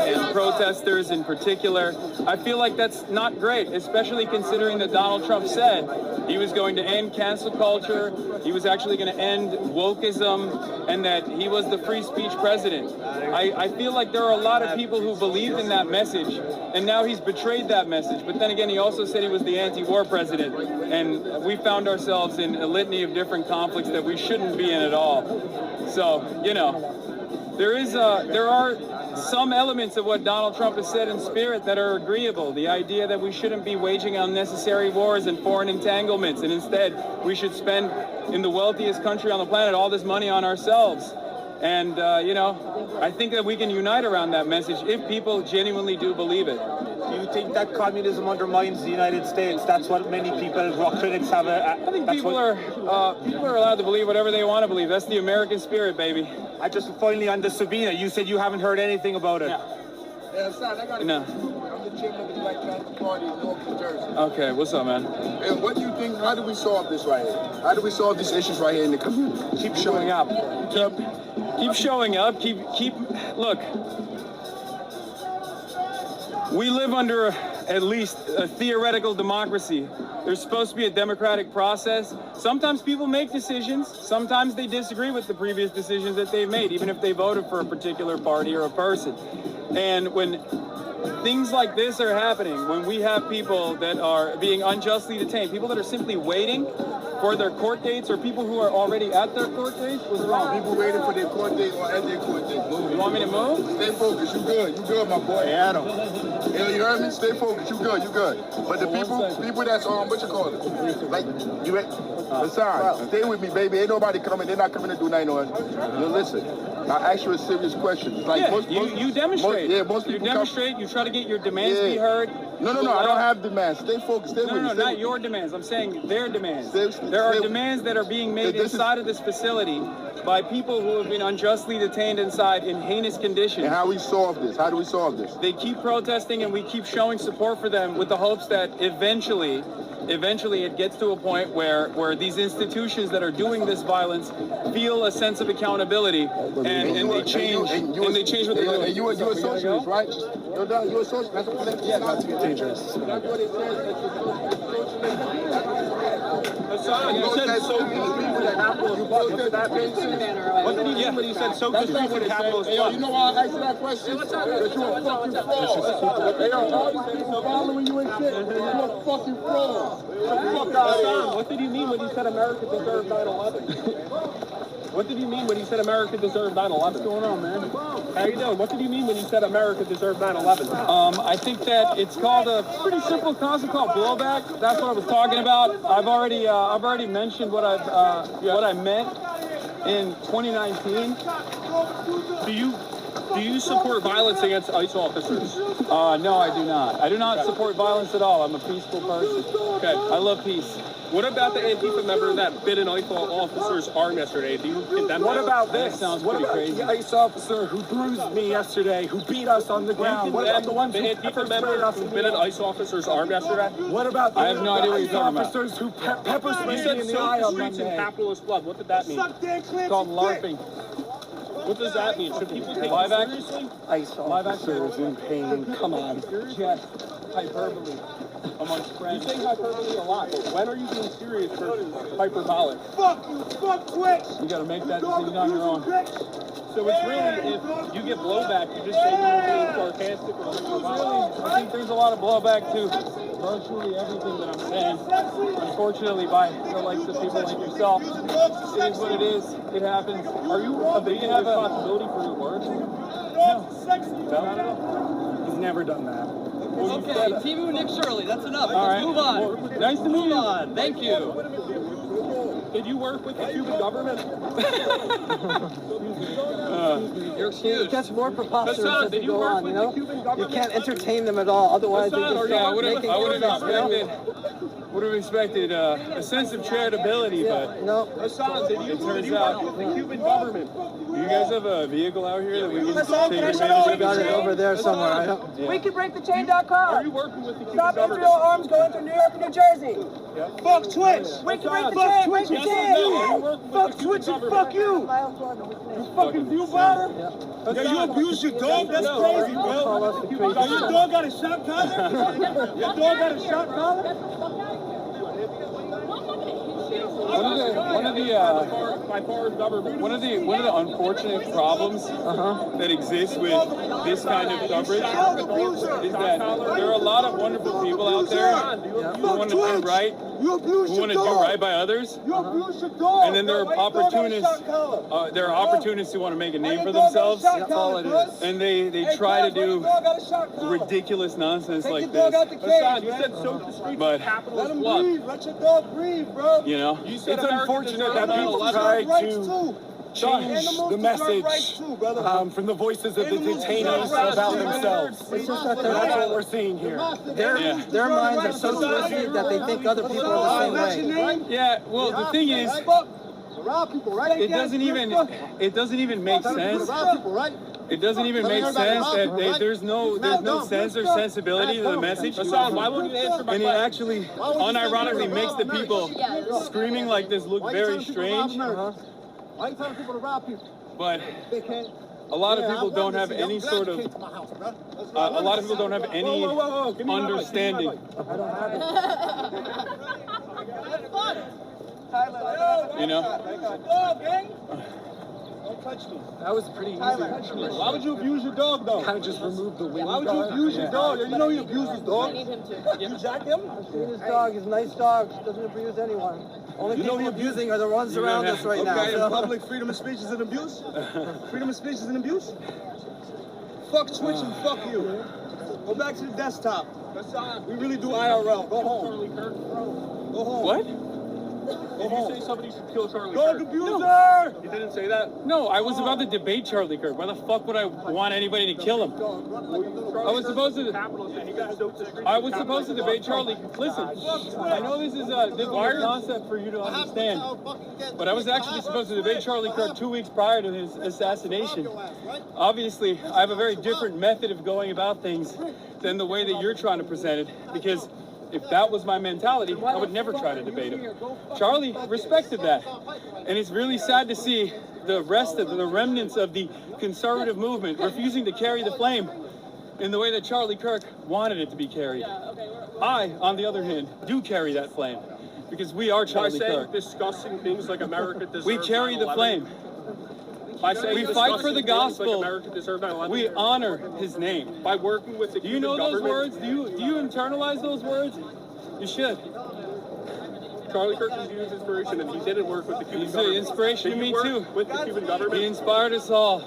And protesters in particular. I feel like that's not great, especially considering that Donald Trump said he was going to end cancel culture, he was actually going to end wokeism, and that he was the free speech president. I feel like there are a lot of people who believed in that message, and now he's betrayed that message. But then again, he also said he was the anti-war president, and we found ourselves in a litany of different conflicts that we shouldn't be in at all. So, you know, there are some elements of what Donald Trump has said in spirit that are agreeable. The idea that we shouldn't be waging unnecessary wars and foreign entanglements, and instead we should spend in the wealthiest country on the planet all this money on ourselves. And, you know, I think that we can unite around that message if people genuinely do believe it. Do you think that communism undermines the United States? That's what many people, rock critics have. I think people are allowed to believe whatever they want to believe. That's the American spirit, baby. I just finally on the Sabina. You said you haven't heard anything about it. Yeah. Yeah, son, I got No. I'm the chairman of the Black Panther Party in North New Jersey. Okay, what's up, man? And what do you think? How do we solve this right here? How do we solve these issues right here in the community? Keep showing up. Keep showing up. Keep. Look, we live under at least a theoretical democracy. There's supposed to be a democratic process. Sometimes people make decisions. Sometimes they disagree with the previous decisions that they've made, even if they voted for a particular party or a person. And when things like this are happening, when we have people that are being unjustly detained, people that are simply waiting for their court dates, or people who are already at their court dates, what's wrong? People waiting for their court date or at their court date. Move. You want me to move? Stay focused. You good. You good, my boy. Hey, Adam. You heard me? Stay focused. You good. You good. But the people that's what you call it? Like you. Hasan, stay with me, baby. Ain't nobody coming. They're not coming to do nothing on. You listen. I ask you a serious question. Like yeah, you demonstrate. Most people you demonstrate. You try to get your demands to be heard. No. I don't have demands. Stay focused. Stay with me. No, not your demands. I'm saying their demands. There are demands that are being made inside of this facility by people who have been unjustly detained inside in heinous conditions. And how we solve this? How do we solve this? They keep protesting, and we keep showing support for them with the hopes that eventually it gets to a point where these institutions that are doing this violence feel a sense of accountability and they change what they're doing. And you're a socialist, right? You're a socialist. That's what Yeah, not to get dangerous. That's what it says. Hasan, you said socialist. What did he mean when he said socialist with a capitalist? Hey, you know why I asked you that question? Because you're a fucking fraud. Hey, all these people following you and shit, you're a fucking fraud. Hasan, what did he mean when he said America deserved 9/11? What did he mean when he said America deserved 9/11? What's going on, man? How you doing? What did he mean when he said America deserved 9/11? I think that it's called a pretty simple concept called blowback. That's what I was talking about. I've already mentioned what I meant in 2019. Do you support violence against ICE officers? No, I do not. I do not support violence at all. I'm a peaceful person. Okay. I love peace. What about the Antifa member that bit an ICE officer's arm yesterday? Do you condemn What that? about That this? sounds What pretty about crazy. the ICE officer who bruised me yesterday, who beat us on the ground? What about the ones the who Antifa member who bit an ICE officer's arm yesterday? What about the I have no idea what you're talking about. officers who pepper You sprayed said me in the soak eye the on streets in Monday? capitalist blood. What did that mean? It's called LARPing. What does that mean? Should people take Live it action? seriously? ICE officers in pain. Come on. Yes. Hyperbole amongst You friends. say hyperbole a lot, but when are you being serious versus hyperbolic? You gotta make that decision on your own. So it's really, if you get blowback, you just say you're being sarcastic or really, I think there's a lot of blowback to virtually everything that I'm saying. Unfortunately, by the likes of people like yourself, it is what it is. It happens. Are you taking responsibility for your words? No. He's never done that. Okay, TV with Nick Shirley. That's enough. All right. Let's move on. Well, nice to meet you. On. Thank you. Did you work with the Cuban government? You're excused. It gets more preposterous Hasan, as did you you go work on, with you know? the Cuban government? You can't entertain them at all, otherwise they Hasan, just I start would making have would have expected a sense of charitability, but no. Hasan, did you work with the Cuban government? Do you guys have a vehicle out here that we can take advantage of? We got it over there somewhere. I don't. We can break the chain.com. Are you working with the Cuban Stop government? Israel arms going through New York and New Jersey. Yeah. Fuck Twitch. We can break the chain. Break the chain. Fuck Twitch and fuck you. You fucking view bottom. Yeah, you abuse your dog? That's crazy, bro. Your dog got a shot collar? Your dog got a shot collar? One of the unfortunate problems that exists with this kind of coverage is that there are a lot of wonderful people out there who want to do right, who want to do right by others, and then there are opportunists. There are opportunists who want to make a name for themselves, and they try to do ridiculous nonsense like this. But let him breathe. Let your dog breathe, bro. You know, it's unfortunate that people try to change the message from the voices of the detainees about themselves. It's just that That's what we're seeing here. their minds are so twisted that they think other people are the same way. Yeah, well, the thing is, it doesn't even make sense. It doesn't even make sense that there's no sense or sensibility to the message. Hasan, why won't you answer my question? And it actually, unironically, makes the people screaming like this look very strange. Why are you telling people to rob people? But a lot of people don't have any sort of, a lot of people don't have any understanding. You know? Don't touch me. That was pretty easy. Why would you abuse your dog, though? Kind of just remove the wind. Why would you abuse your dog? You know you abuse his dog. I need him to. You jack him? I've seen his dog. He's a nice dog. Doesn't abuse anyone. Only people abusing are the ones around us right now. Okay, in public, freedom of speech is an abuse? Freedom of speech is an abuse? Fuck Twitch and fuck you. Go back to the desktop. We really do IRL. Go home. Go home. What? Did you say somebody should kill Charlie Dog Kirk? abuser! No. You didn't say that? No, I was about to debate Charlie Kirk. Why the fuck would I want anybody to kill him? I was supposed to debate Charlie. Listen, I know this is a difficult concept for you to understand, but I was actually supposed to debate Charlie Kirk 2 weeks prior to his assassination. Obviously, I have a very different method of going about things than the way that you're trying to present it, because if that was my mentality, I would never try to debate him. Charlie respected that. And it's really sad to see the rest of the remnants of the conservative movement refusing to carry the flame in the way that Charlie Kirk wanted it to be carried. I, on the other hand, do carry that flame because we are Charlie Kirk. Discussing things like America deserves We carry the flame. We fight for the gospel. We honor his name. By working with the Do you know those words? Do you internalize those words? You should. Charlie Kirk is used inspiration, and he didn't work with the Cuban government. He's an inspiration to me too. With the Cuban government. He inspired us all.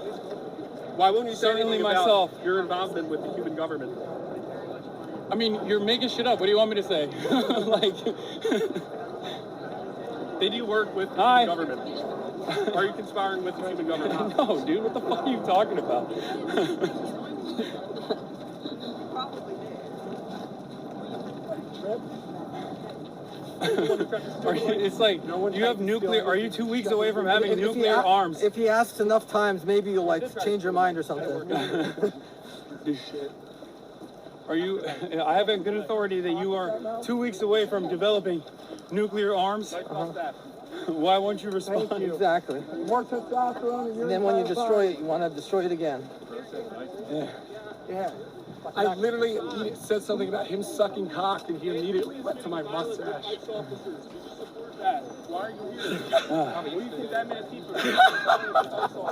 Why won't you say Certainly anything myself. about your involvement with the Cuban government? I mean, you're making shit up. What do you want me to say? Like, did you work with the Cuban government? Are you conspiring with the Cuban government? No, dude. What the fuck are you talking about? It's like you have nuclear. Are you 2 weeks away from having nuclear arms? If he asks enough times, maybe you'll like change your mind or something. Are you? I have a good authority that you are 2 weeks away from developing nuclear arms. Why won't you respond? Exactly. More testosterone. And then when you destroy it, you want to destroy it again. Yeah. I literally said something about him sucking cock, and he immediately went to my mustache. that? Why are you here? What do you think that man's people are?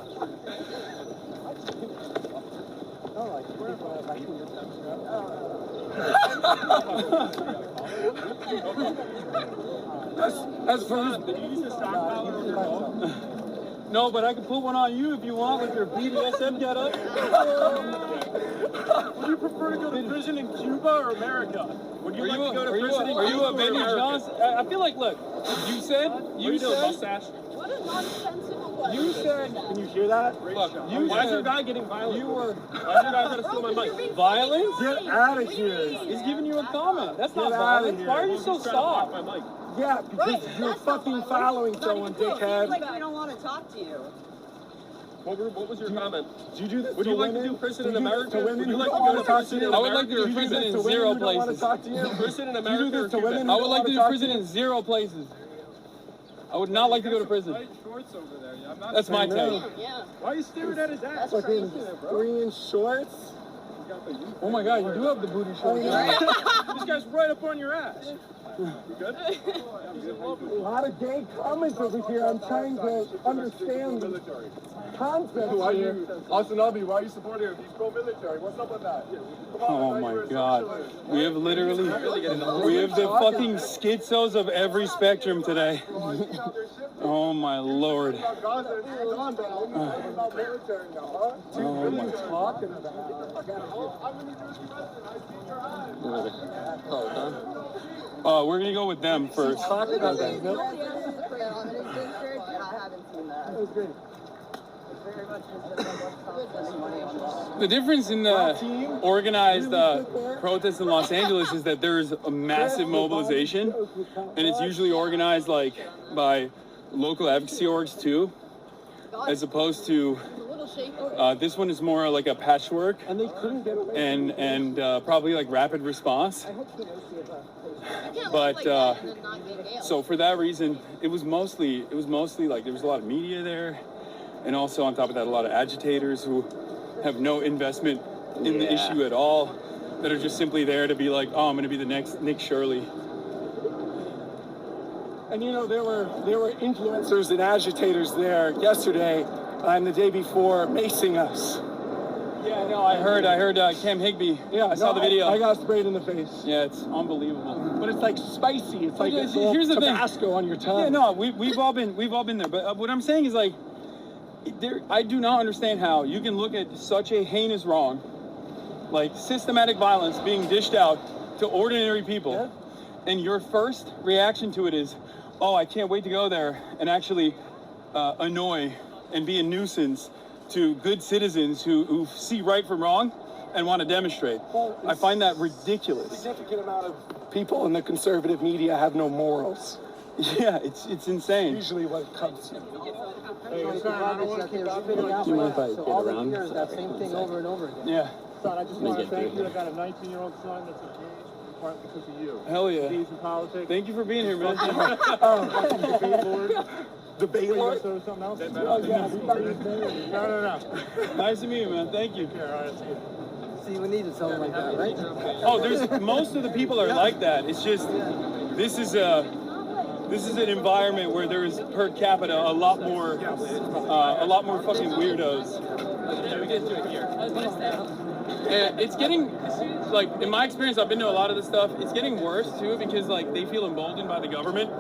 As for Did you use a stockpile on your phone? No, but I can put one on you if you want with your BDSM getup. Would you prefer to go to prison in Cuba or America? Would you like to go to prison in Are you Cuba a or Benny America? Johnson? I feel like, look, you said, You do a mustache? What a nonsensical question. you said, Can you hear that? look, Why is your guy getting violent? you were Why is your guy trying to steal my mic? violent? get out of here. He's giving you a comment. That's not Get outta violence. here. Why are you so He's trying to block soft? my mic. Yeah, because you're fucking following someone, dickhead. Like we don't want to talk to you. What was your comment? Do you do this Would to you like women? to do prison Do in you do this America? to women Would who you like don't to want go to to talk prison to in you? I would like to do Do you prison this in to women 0 who don't want to places. talk to you? Prison in Do you do America this or to women Cuba? who I would don't like want to do talk prison you? in 0 places. I would not like to go to prison. Shorts over there. I'm not That's my I know. type. Yeah. Why are you staring at his ass? Fucking 3-inch shorts. Oh my God, you do have the booty shorts. This guy's right up on your ass. You good? A lot of gay comments over here. I'm trying to understand the concept here. Hasanabi, why are you supporting him? He's pro-military. What's up with that? Oh my God. We have literally, we have the fucking schizos of every spectrum today. Oh my Lord. Oh my. We're gonna go with them first. I haven't seen that. That was great. The difference in the organized protests in Los Angeles is that there's a massive mobilization, and it's usually organized like by local advocacy orgs too, as opposed to this one is more like a patchwork And they couldn't get away. and probably like rapid response. But so for that reason, it was mostly like there was a lot of media there, and also on top of that, a lot of agitators who have no investment in the issue at all, that are just simply there to be like, oh, I'm going to be the next Nick Shirley. And you know, there were influencers and agitators there yesterday and the day before macing us. Yeah, no, I heard Cam Higby. Yeah, I saw the video. I got sprayed in the face. Yeah, it's unbelievable. But it's like spicy. It's like it's here's the thing. Tabasco on your tongue. Yeah, no, we've all been there. But what I'm saying is like, I do not understand how you can look at such a heinous wrong, like systematic violence being dished out to ordinary people, and your first reaction to it is, oh, I can't wait to go there and actually annoy and be a nuisance to good citizens who see right from wrong and want to demonstrate. Well, I find that ridiculous. A significant amount of people in the conservative media have no morals. Yeah, it's insane. Usually what comes to. So all the years, that same thing over and over again. Yeah. Son, I just want to thank you. I got a 19-year-old son that's engaged in part because of you. Hell yeah. He's in politics. Thank you for being here, man. Debate board? Or something else? Oh, yeah. No. Nice to meet you, man. Thank you. See, we needed something like that, right? Oh, there's most of the people are like that. It's just this is an environment where there is per capita a lot more fucking weirdos. Yeah, we get to it here. And it's getting, like, in my experience, I've been to a lot of this stuff. It's getting worse too because like they feel emboldened by the government.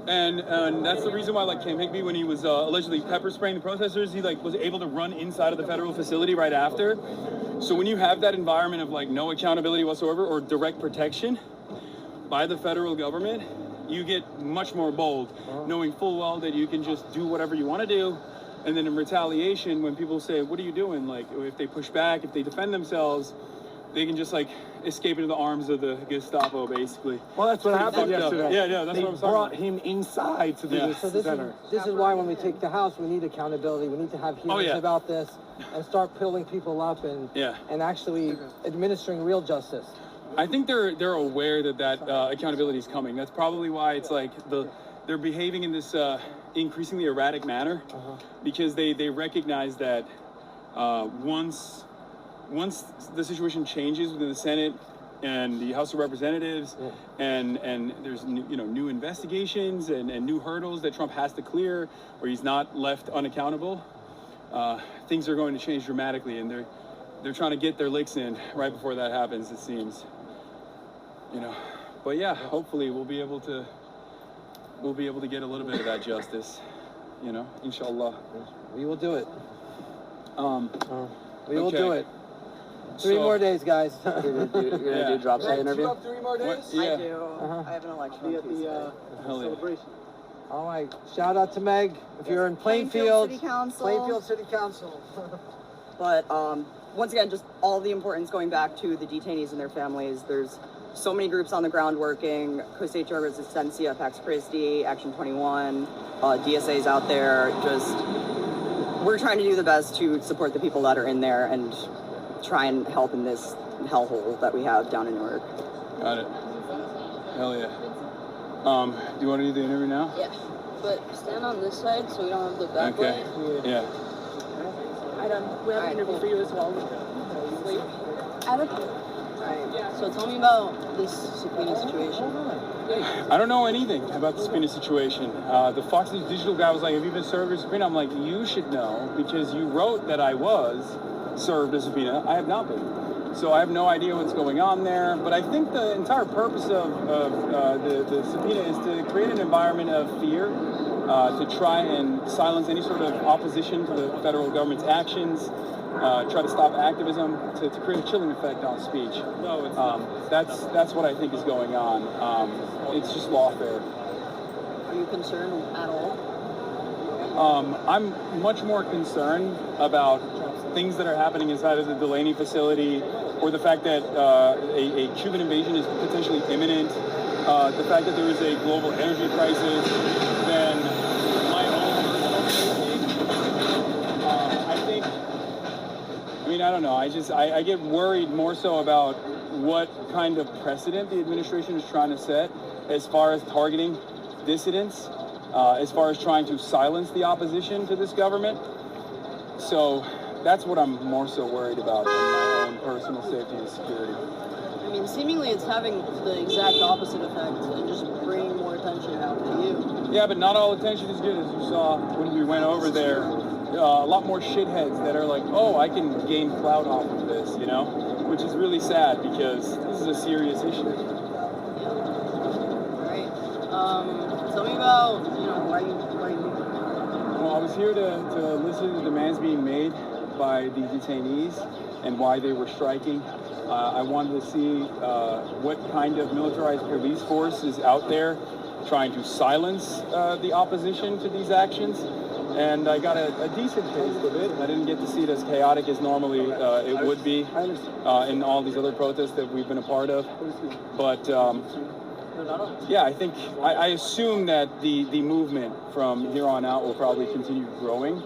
And that's the reason why, like, Cam Higby, when he was allegedly pepper spraying the protesters, he like was able to run inside of the federal facility right after. So when you have that environment of like no accountability whatsoever or direct protection by the federal government, you get much more bold, knowing full well that you can just do whatever you want to do. And then in retaliation, when people say, what are you doing? Like, if they push back, if they defend themselves, they can just like escape into the arms of the Gestapo, basically. Well, that's what happened yesterday. Yeah, that's they what I'm talking brought about. him inside to the So this center. is why when we take the House, we need accountability. We need to have hearings about this and start pulling people up and actually administering real justice. I think they're aware that accountability is coming. That's probably why it's like they're behaving in this increasingly erratic manner because they recognize that once the situation changes within the Senate and the House of Representatives, and there's new investigations and new hurdles that Trump has to clear, or he's not left unaccountable, things are going to change dramatically, and they're trying to get their licks in right before that happens, it seems. But yeah, hopefully we'll be able to get a little bit of that justice, inshallah. We will do it. We will Okay. do it. Three more days, guys. You're gonna do Dropsite interview? 3 more days? Yeah. I do. I have an election on Tuesday. Hell yeah. Celebration. All right. Shout out to Meg. If you're in Plainfield, City Council. Plainfield City Council. But once again, just all the importance going back to the detainees and their families. There's so many groups on the ground working. Cosecha Resistencia, Pax Christi, Action 21, DSA's out there. Just, we're trying to do the best to support the people that are in there and try and help in this hellhole that we have down in Newark. Got it. Hell yeah. Do you want to do the interview now? Yeah, but stand on this side so we don't have the backlight. Okay. Yeah. Adam, we have an interview for you as well. Adam, so tell me about this subpoena situation. I don't know anything about the subpoena situation. The Fox News Digital guy was like, have you been served a subpoena? I'm like, you should know because you wrote that I was served a subpoena. I have not been. So I have no idea what's going on there. But I think the entire purpose of the subpoena is to create an environment of fear, to try and silence any sort of opposition to the federal government's actions, try to stop activism, to create a chilling effect on speech. That's what I think is going on. It's just lawfare. Are you concerned at all? I'm much more concerned about things that are happening inside of the Delaney facility, or the fact that a Cuban invasion is potentially imminent, the fact that there is a global energy crisis, than my own personal safety. I don't know. I get worried more so about what kind of precedent the administration is trying to set as far as targeting dissidents, as far as trying to silence the opposition to this government. So that's what I'm more so worried about than my own personal safety and security. I mean, seemingly it's having the exact opposite effect and just bringing more attention out to you. Yeah, but not all attention is good, as you saw when we went over there. A lot more shitheads that are like, oh, I can gain clout off of this, which is really sad because this is a serious issue. Right. Tell me about, why you Well, I was here to listen to the demands being made by the detainees and why they were striking. I wanted to see what kind of militarized police force is out there trying to silence the opposition to these actions. And I got a decent taste of it. I didn't get to see it as chaotic as normally it would be in all these other protests that we've been a part of. But yeah, I assume that the movement from here on out will probably continue growing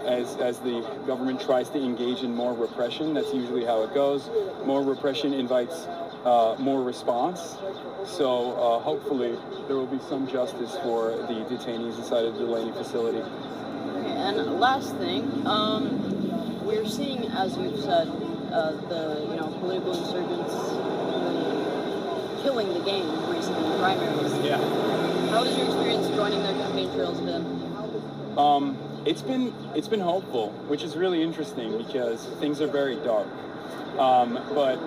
as the government tries to engage in more repression. That's usually how it goes. More repression invites more response. So hopefully there will be some justice for the detainees inside of the Delaney facility. And last thing, we're seeing, as we've said, the political insurgents killing the game recently in the primaries. Yeah. How has your experience joining their campaign trails been? It's been hopeful, which is really interesting because things are very dark. But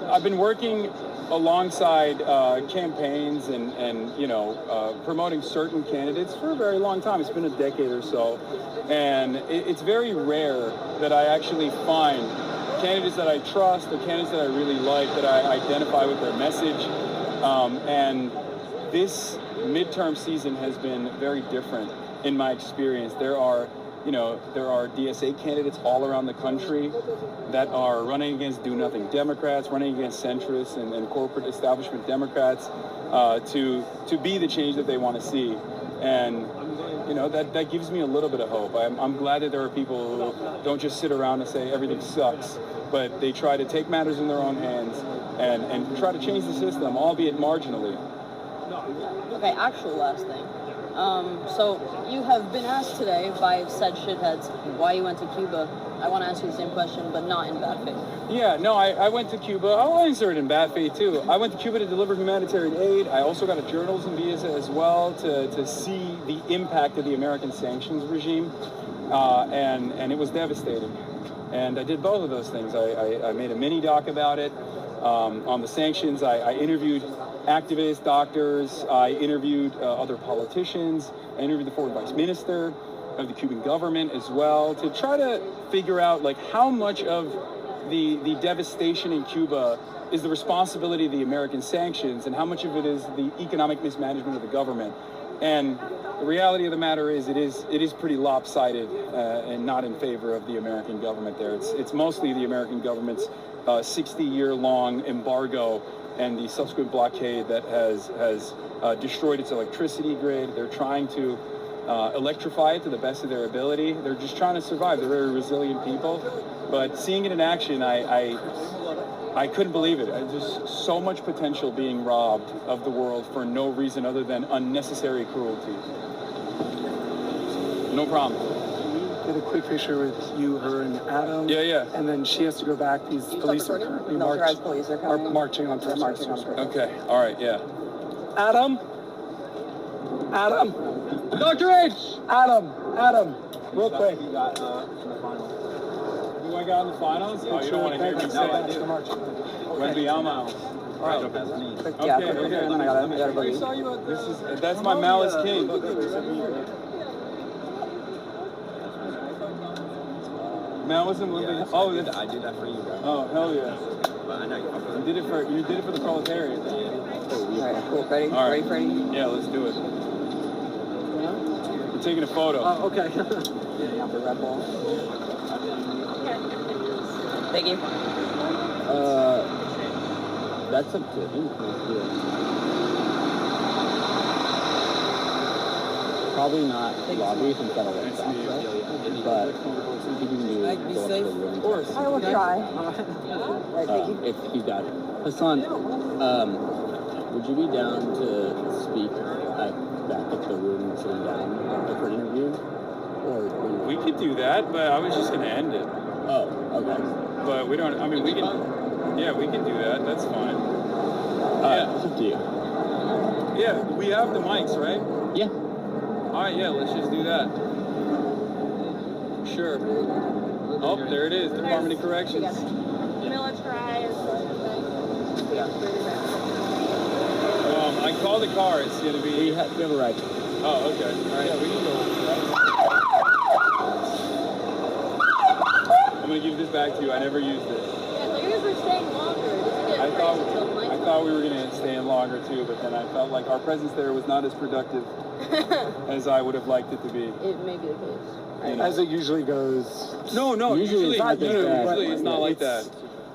I've been working alongside campaigns and promoting certain candidates for a very long time. It's been a decade or so, and it's very rare that I actually find candidates that I trust or candidates that I really like, that I identify with their message. And this midterm season has been very different in my experience. There are DSA candidates all around the country that are running against do-nothing Democrats, running against centrists and corporate establishment Democrats to be the change that they want to see. And that gives me a little bit of hope. I'm glad that there are people who don't just sit around and say everything sucks, but they try to take matters in their own hands and try to change the system, albeit marginally. Okay, actual last thing. So you have been asked today by said shitheads why you went to Cuba. I want to ask you the same question, but not in bad faith. Yeah, no, I went to Cuba. I'll answer it in bad faith, too. I went to Cuba to deliver humanitarian aid. I also got a journalism visa as well to see the impact of the American sanctions regime, and it was devastating. And I did both of those things. I made a mini doc about it on the sanctions. I interviewed activists, doctors. I interviewed other politicians. I interviewed the former vice minister of the Cuban government as well to try to figure out like how much of the devastation in Cuba is the responsibility of the American sanctions and how much of it is the economic mismanagement of the government. And the reality of the matter is it is pretty lopsided and not in favor of the American government there. It's mostly the American government's 60-year-long embargo and the subsequent blockade that has destroyed its electricity grid. They're trying to electrify it to the best of their ability. They're just trying to survive. They're very resilient people. But seeing it in action, I couldn't believe it. There's so much potential being robbed of the world for no reason other than unnecessary cruelty. No problem. Get a quick picture with you, her, and Adam. Yeah. And then she has to go back. These police are currently marching on protesters. Okay. All right. Yeah. Adam. Dr. H. Adam. Real quick. Who I got in the finals? Oh, you don't want to hear me say That's the march. Wendy Alma. All right. Okay. That's my Malice King. Malice and Wendy. Oh, I did that for you, bro. Oh, hell yeah. But I know You did it for the proletariat. All right, cool. Ready? All right. Ready, Freddie? Yeah, let's do it. We're taking a photo. Oh, okay. Yeah, the Red Bull. Thank you. That's up to him. Probably not lobby since that'll work out, right? But if you can do Be safe. Of course. I will try. if you got it. Hasan, would you be down to speak back at the room sitting down for an interview? Or We could do that, but I was just going to end it. Oh, okay. But we don't, I mean, we can do that. That's fine. It's up to you. Yeah, we have the mics, right? Yeah. All right, yeah, let's just do that. Sure. Oh, there it is, Department of Corrections. Militarized. I called the car. It's going to be... We have a ride. Oh, okay. All right, yeah, we can go with that. I'm going to give this back to you. I never used it. Yeah, so you guys were staying longer. I thought we were going to stay in longer, too, but then I felt like our presence there was not as productive as I would have liked it to be. It may be the case. As it usually goes. No, usually it's not like that.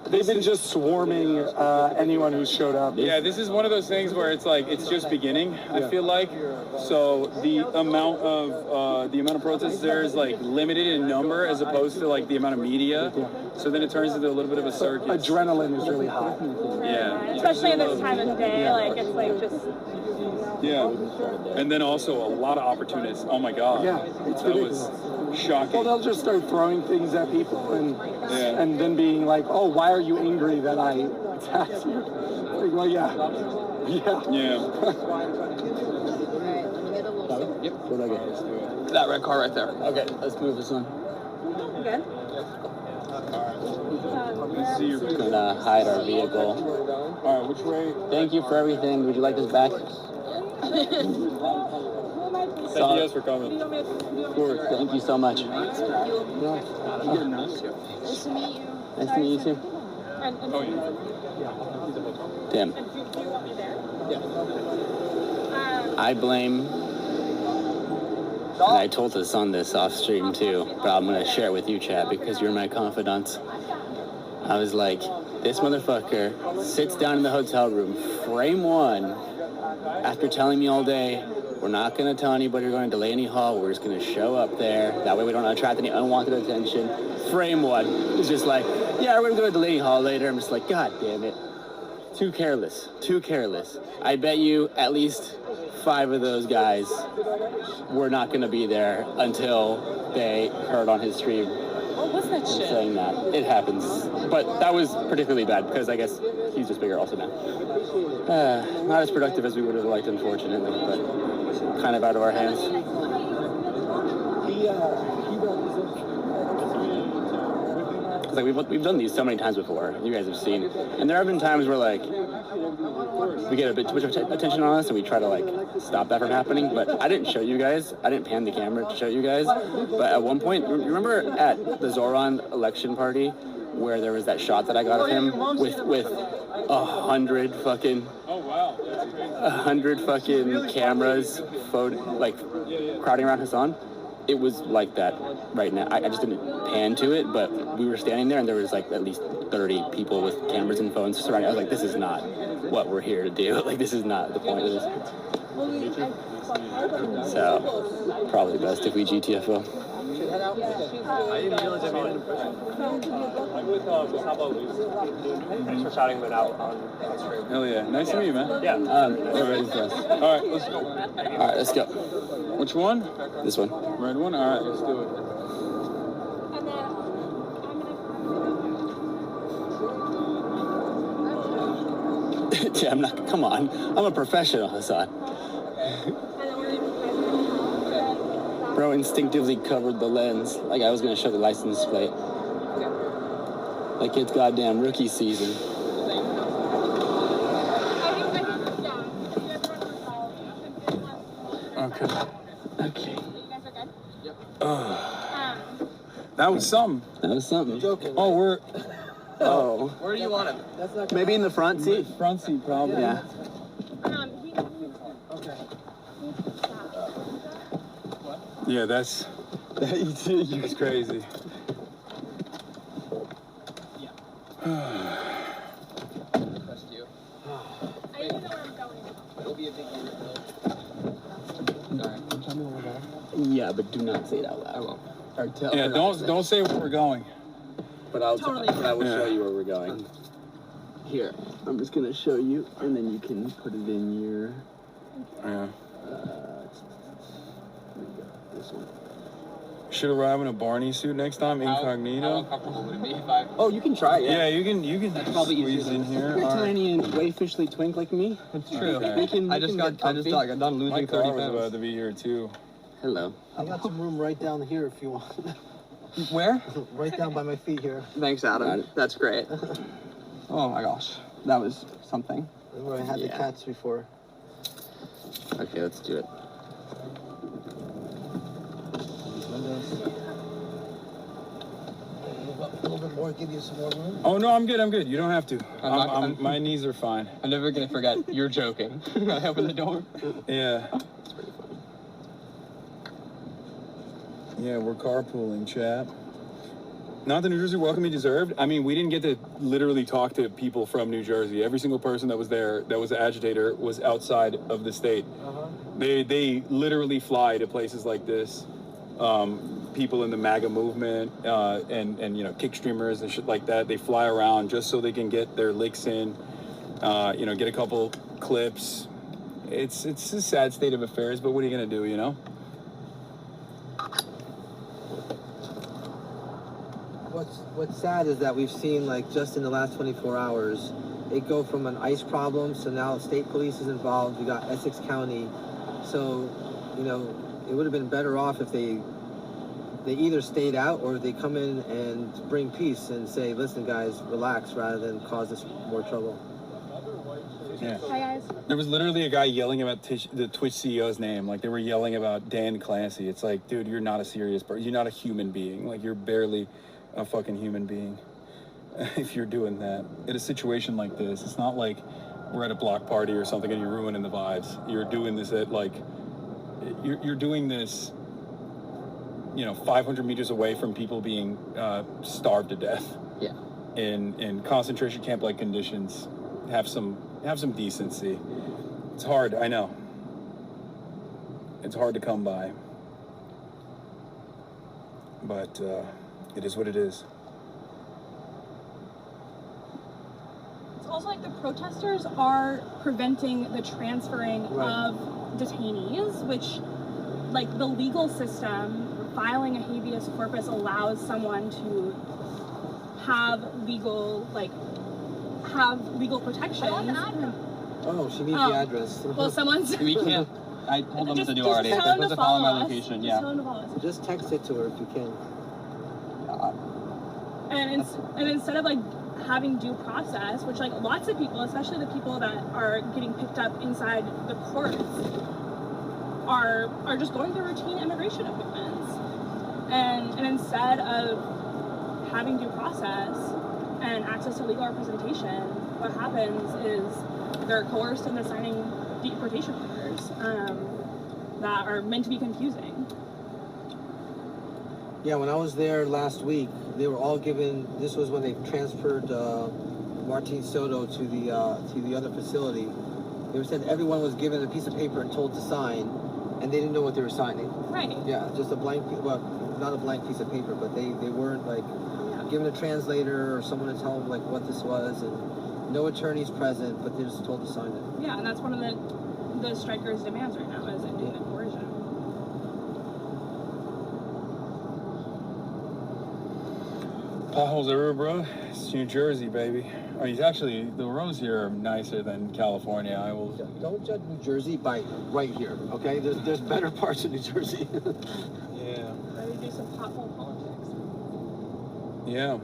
They've been just swarming anyone who's showed up. Yeah, this is one of those things where it's like it's just beginning. I feel like so the amount of protests there is like limited in number as opposed to like the amount of media. So then it turns into a little bit of a circus. Adrenaline is really high. Yeah, Especially this time of day, like it's like just. Yeah, and then also a lot of opportunists. Oh my God. Yeah, it's ridiculous. Was shocking. Well, they'll just start throwing things at people and then being like, oh, why are you angry that I attacked you? Like, well, yeah. Yep. Where'd I get? That red car right there. Okay, let's move this one. Good. Let's see your We're gonna hide our vehicle. All right, which way? Thank you for everything. Would you like this back? Thank you guys for coming. Of course. Thank you so much. Nice to meet you. Nice to meet you too. Oh, yeah. Tim. I blame, and I told Hasan this off stream too, but I'm gonna share it with you, Chad, because you're my confidant. I was like, this motherfucker sits down in the hotel room, frame one, after telling me all day, we're not going to tell anybody we're going to Delaney Hall, we're just going to show up there, that way we don't attract any unwanted attention. Frame one, it's just like, yeah, we're going to go to Delaney Hall later. I'm just like, God damn it. Too careless. Too careless. I bet you at least 5 of those guys were not going to be there until they heard on his stream. What was that shit? Saying that. It happens. But that was particularly bad because I guess he's just bigger also now. Not as productive as we would have liked, unfortunately, but kind of out of our hands. Like we've done these so many times before. You guys have seen, and there have been times where like we get a bit too much attention on us, and we try to like stop that from happening. But I didn't show you guys. I didn't pan the camera to show you guys. But at one point, remember at the Zoran election party where there was that shot that I got of him with 100 fucking 100 fucking cameras, like crowding around Hasan. It was like that right now. I just didn't pan to it, but we were standing there and there was like at least 30 people with cameras and phones surrounding. I was like, this is not what we're here to do. Like, this is not the point of this. So, probably best if we GTFO. I didn't realize I made an impression. I'm with Thanks for shouting it out on stream. Hell yeah. Nice to meet you, man. Yeah. Alright, let's go. Alright, let's go. Which one? This one. Red one? Alright, let's do it. Yeah, I'm not, come on. I'm a professional, Hasan. Bro instinctively covered the lens like I was gonna show the license plate. Like it's goddamn rookie season. Okay. Okay. That was something. That was something. Oh, we're... Oh. Where do you want him? That's not Maybe in the front seat? Front seat, probably. Yeah. okay. Yeah, that's crazy. Yeah, but do not say it out loud. I won't. Or tell, Yeah, don't say where we're going. But I will show you where we're going. Here, I'm just gonna show you, and then you can put it in your. Yeah. This one. Should arrive in a Barney suit next time, incognito. How uncomfortable would it be if I... Oh, you can try it. Yeah, you can probably squeeze in here. You're All right. tiny and wayfishly twink like me. It's true. Okay. I just got done My losing car 30 was about pounds. to be here too. Hello. I got some room right down here if you want. Where? Right down by my feet here. Thanks, Adam. That's great. Oh my gosh. That was something. Where I had the cats before. Okay, let's do it. A little bit more, give you some more room. Oh no, I'm good. You don't have to. I'm my knees are fine. I'm never gonna forget. You're joking. I opened the door. Yeah. Yeah, we're carpooling, chat. Not the New Jersey welcome he deserved. I mean, we didn't get to literally talk to people from New Jersey. Every single person that was there, that was an agitator, was outside of the state. They literally fly to places like this. People in the MAGA movement and you know, kick streamers and shit like that. They fly around just so they can get their licks in. You know, get a couple clips. It's a sad state of affairs, but what are you gonna do? You know. What's sad is that we've seen, like, just in the last 24 hours, it go from an ICE problem, so now state police is involved. We got Essex County. So, you know, it would have been better off if they either stayed out or they come in and bring peace and say, listen, guys, relax, rather than cause us more trouble. Yeah. Hi, guys. There was literally a guy yelling about the Twitch CEO's name. Like, they were yelling about Dan Clancy. It's like, dude, you're not a serious person. You're not a human being. Like, you're barely a fucking human being if you're doing that. In a situation like this, it's not like we're at a block party or something and you're ruining the vibes. You're doing this at, like, you're doing this, you know, 500 meters away from people being starved to death. Yeah. In concentration camp-like conditions. Have some decency. It's hard, I know. It's hard to come by. But it is what it is. It's also like the protesters are preventing the transferring of detainees, which like the legal system, filing a habeas corpus allows someone to have legal protections. Oh, she needs the address. Well, someone's. We can't. I told them to do already. Just They're tell them supposed to to follow my us. location. Just Yeah. tell them to follow us. Just text it to her if you can. And instead of like having due process, which like lots of people, especially the people that are getting picked up inside the courts, are just going through routine immigration appointments, and instead of having due process and access to legal representation, what happens is they're coerced into signing deportation orders that are meant to be confusing. Yeah, when I was there last week, they were all given. This was when they transferred Martin Soto to the other facility. They said everyone was given a piece of paper and told to sign, and they didn't know what they were signing. Right. Yeah, just a blank. Well, not a blank piece of paper, but they weren't like given a translator or someone to tell them like what this was, and no attorneys present, but they're just told to sign it. Yeah, and that's one of the strikers' demands right now is ending the coercion. Potholes everywhere, bro. It's New Jersey, baby. I mean, actually, the roads here are nicer than California. I will. Don't judge New Jersey by right here, okay? There's better parts of New Jersey. Yeah. Ready to do some pothole politics. Yeah.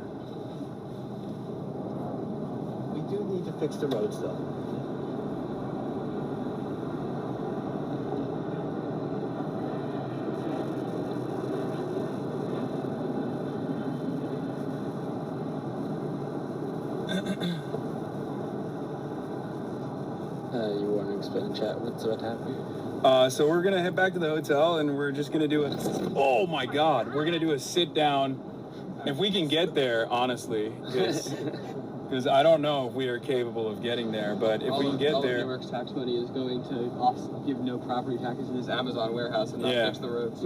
We do need to fix the roads, though. You want to explain in chat what's what happened? So we're gonna head back to the hotel, and we're just gonna do a. Oh my God, we're gonna do a sit down. If we can get there, honestly, because I don't know if we are capable of getting there, but if we can get there. All of Newark's tax money is going to give no property taxes in this Amazon warehouse and not fix the roads.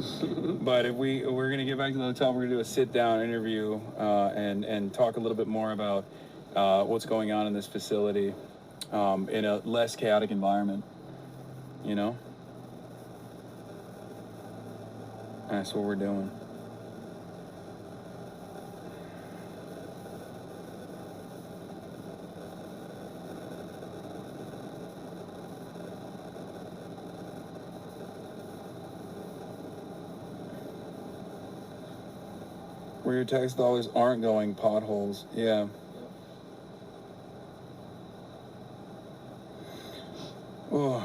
But if we're gonna get back to the hotel, we're gonna do a sit down interview and talk a little bit more about what's going on in this facility in a less chaotic environment. You know. That's what we're doing. Where your tax dollars aren't going, potholes. Yeah. Oh.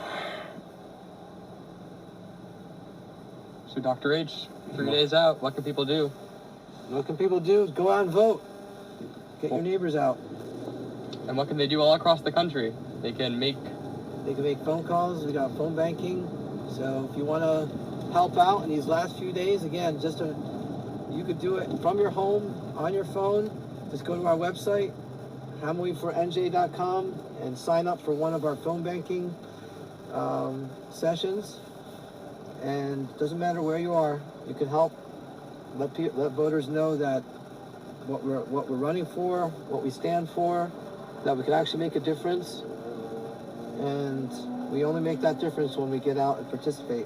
So Dr. H, 3 days out, what can people do? What can people do? Go out and vote. Get your neighbors out. And what can they do all across the country? They can make phone calls. We got phone banking. So if you want to help out in these last few days, again, you could do it from your home, on your phone. Just go to our website, hamawyfornj.com, and sign up for one of our phone banking sessions. And it doesn't matter where you are, you can help. Let voters know that what we're running for, what we stand for, that we can actually make a difference. And we only make that difference when we get out and participate.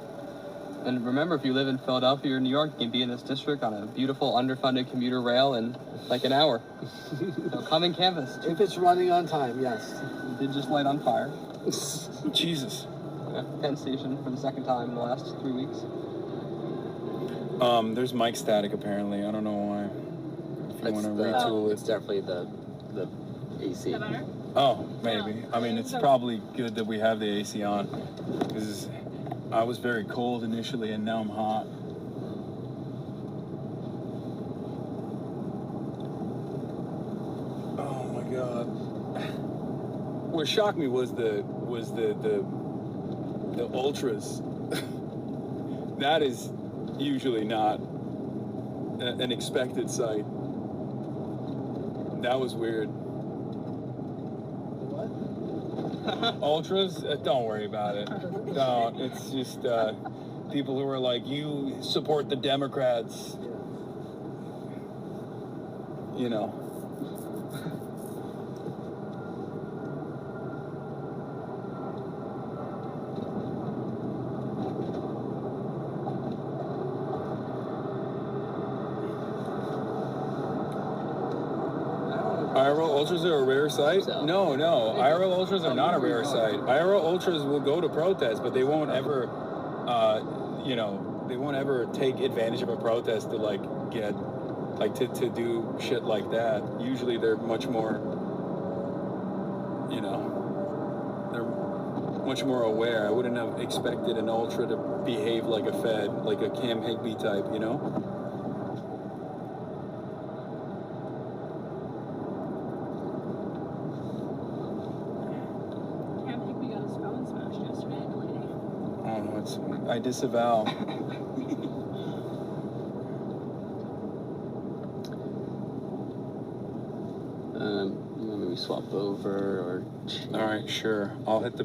And remember, if you live in Philadelphia or New York, you can be in this district on a beautiful underfunded commuter rail in like an hour. So come and canvass. If it's running on time, yes. We did just light on fire. Jesus. Penn Station for the second time in the last 3 weeks. There's mic static apparently. I don't know why. If you want to retool it. It's definitely the AC. Oh, maybe. I mean, it's probably good that we have the AC on, because I was very cold initially and now I'm hot. Oh my God. What shocked me was the ultras. That is usually not an expected sight. That was weird. Ultras? Don't worry about it. Don't. It's just people who are like, you support the Democrats. You know. IRL ultras are a rare sight? So- No. IRL ultras are not a rare sight. IRL ultras will go to protest, but they won't ever, they won't ever take advantage of a protest to like get, like to do shit like that. Usually they're much more, they're much more aware. I wouldn't have expected an ultra to behave like a Fed, like a Cam Higby type, Cam Higby got his phone smashed yesterday, Delaney. Oh no, I disavow. You want me to swap over or? All right, sure. I'll hit the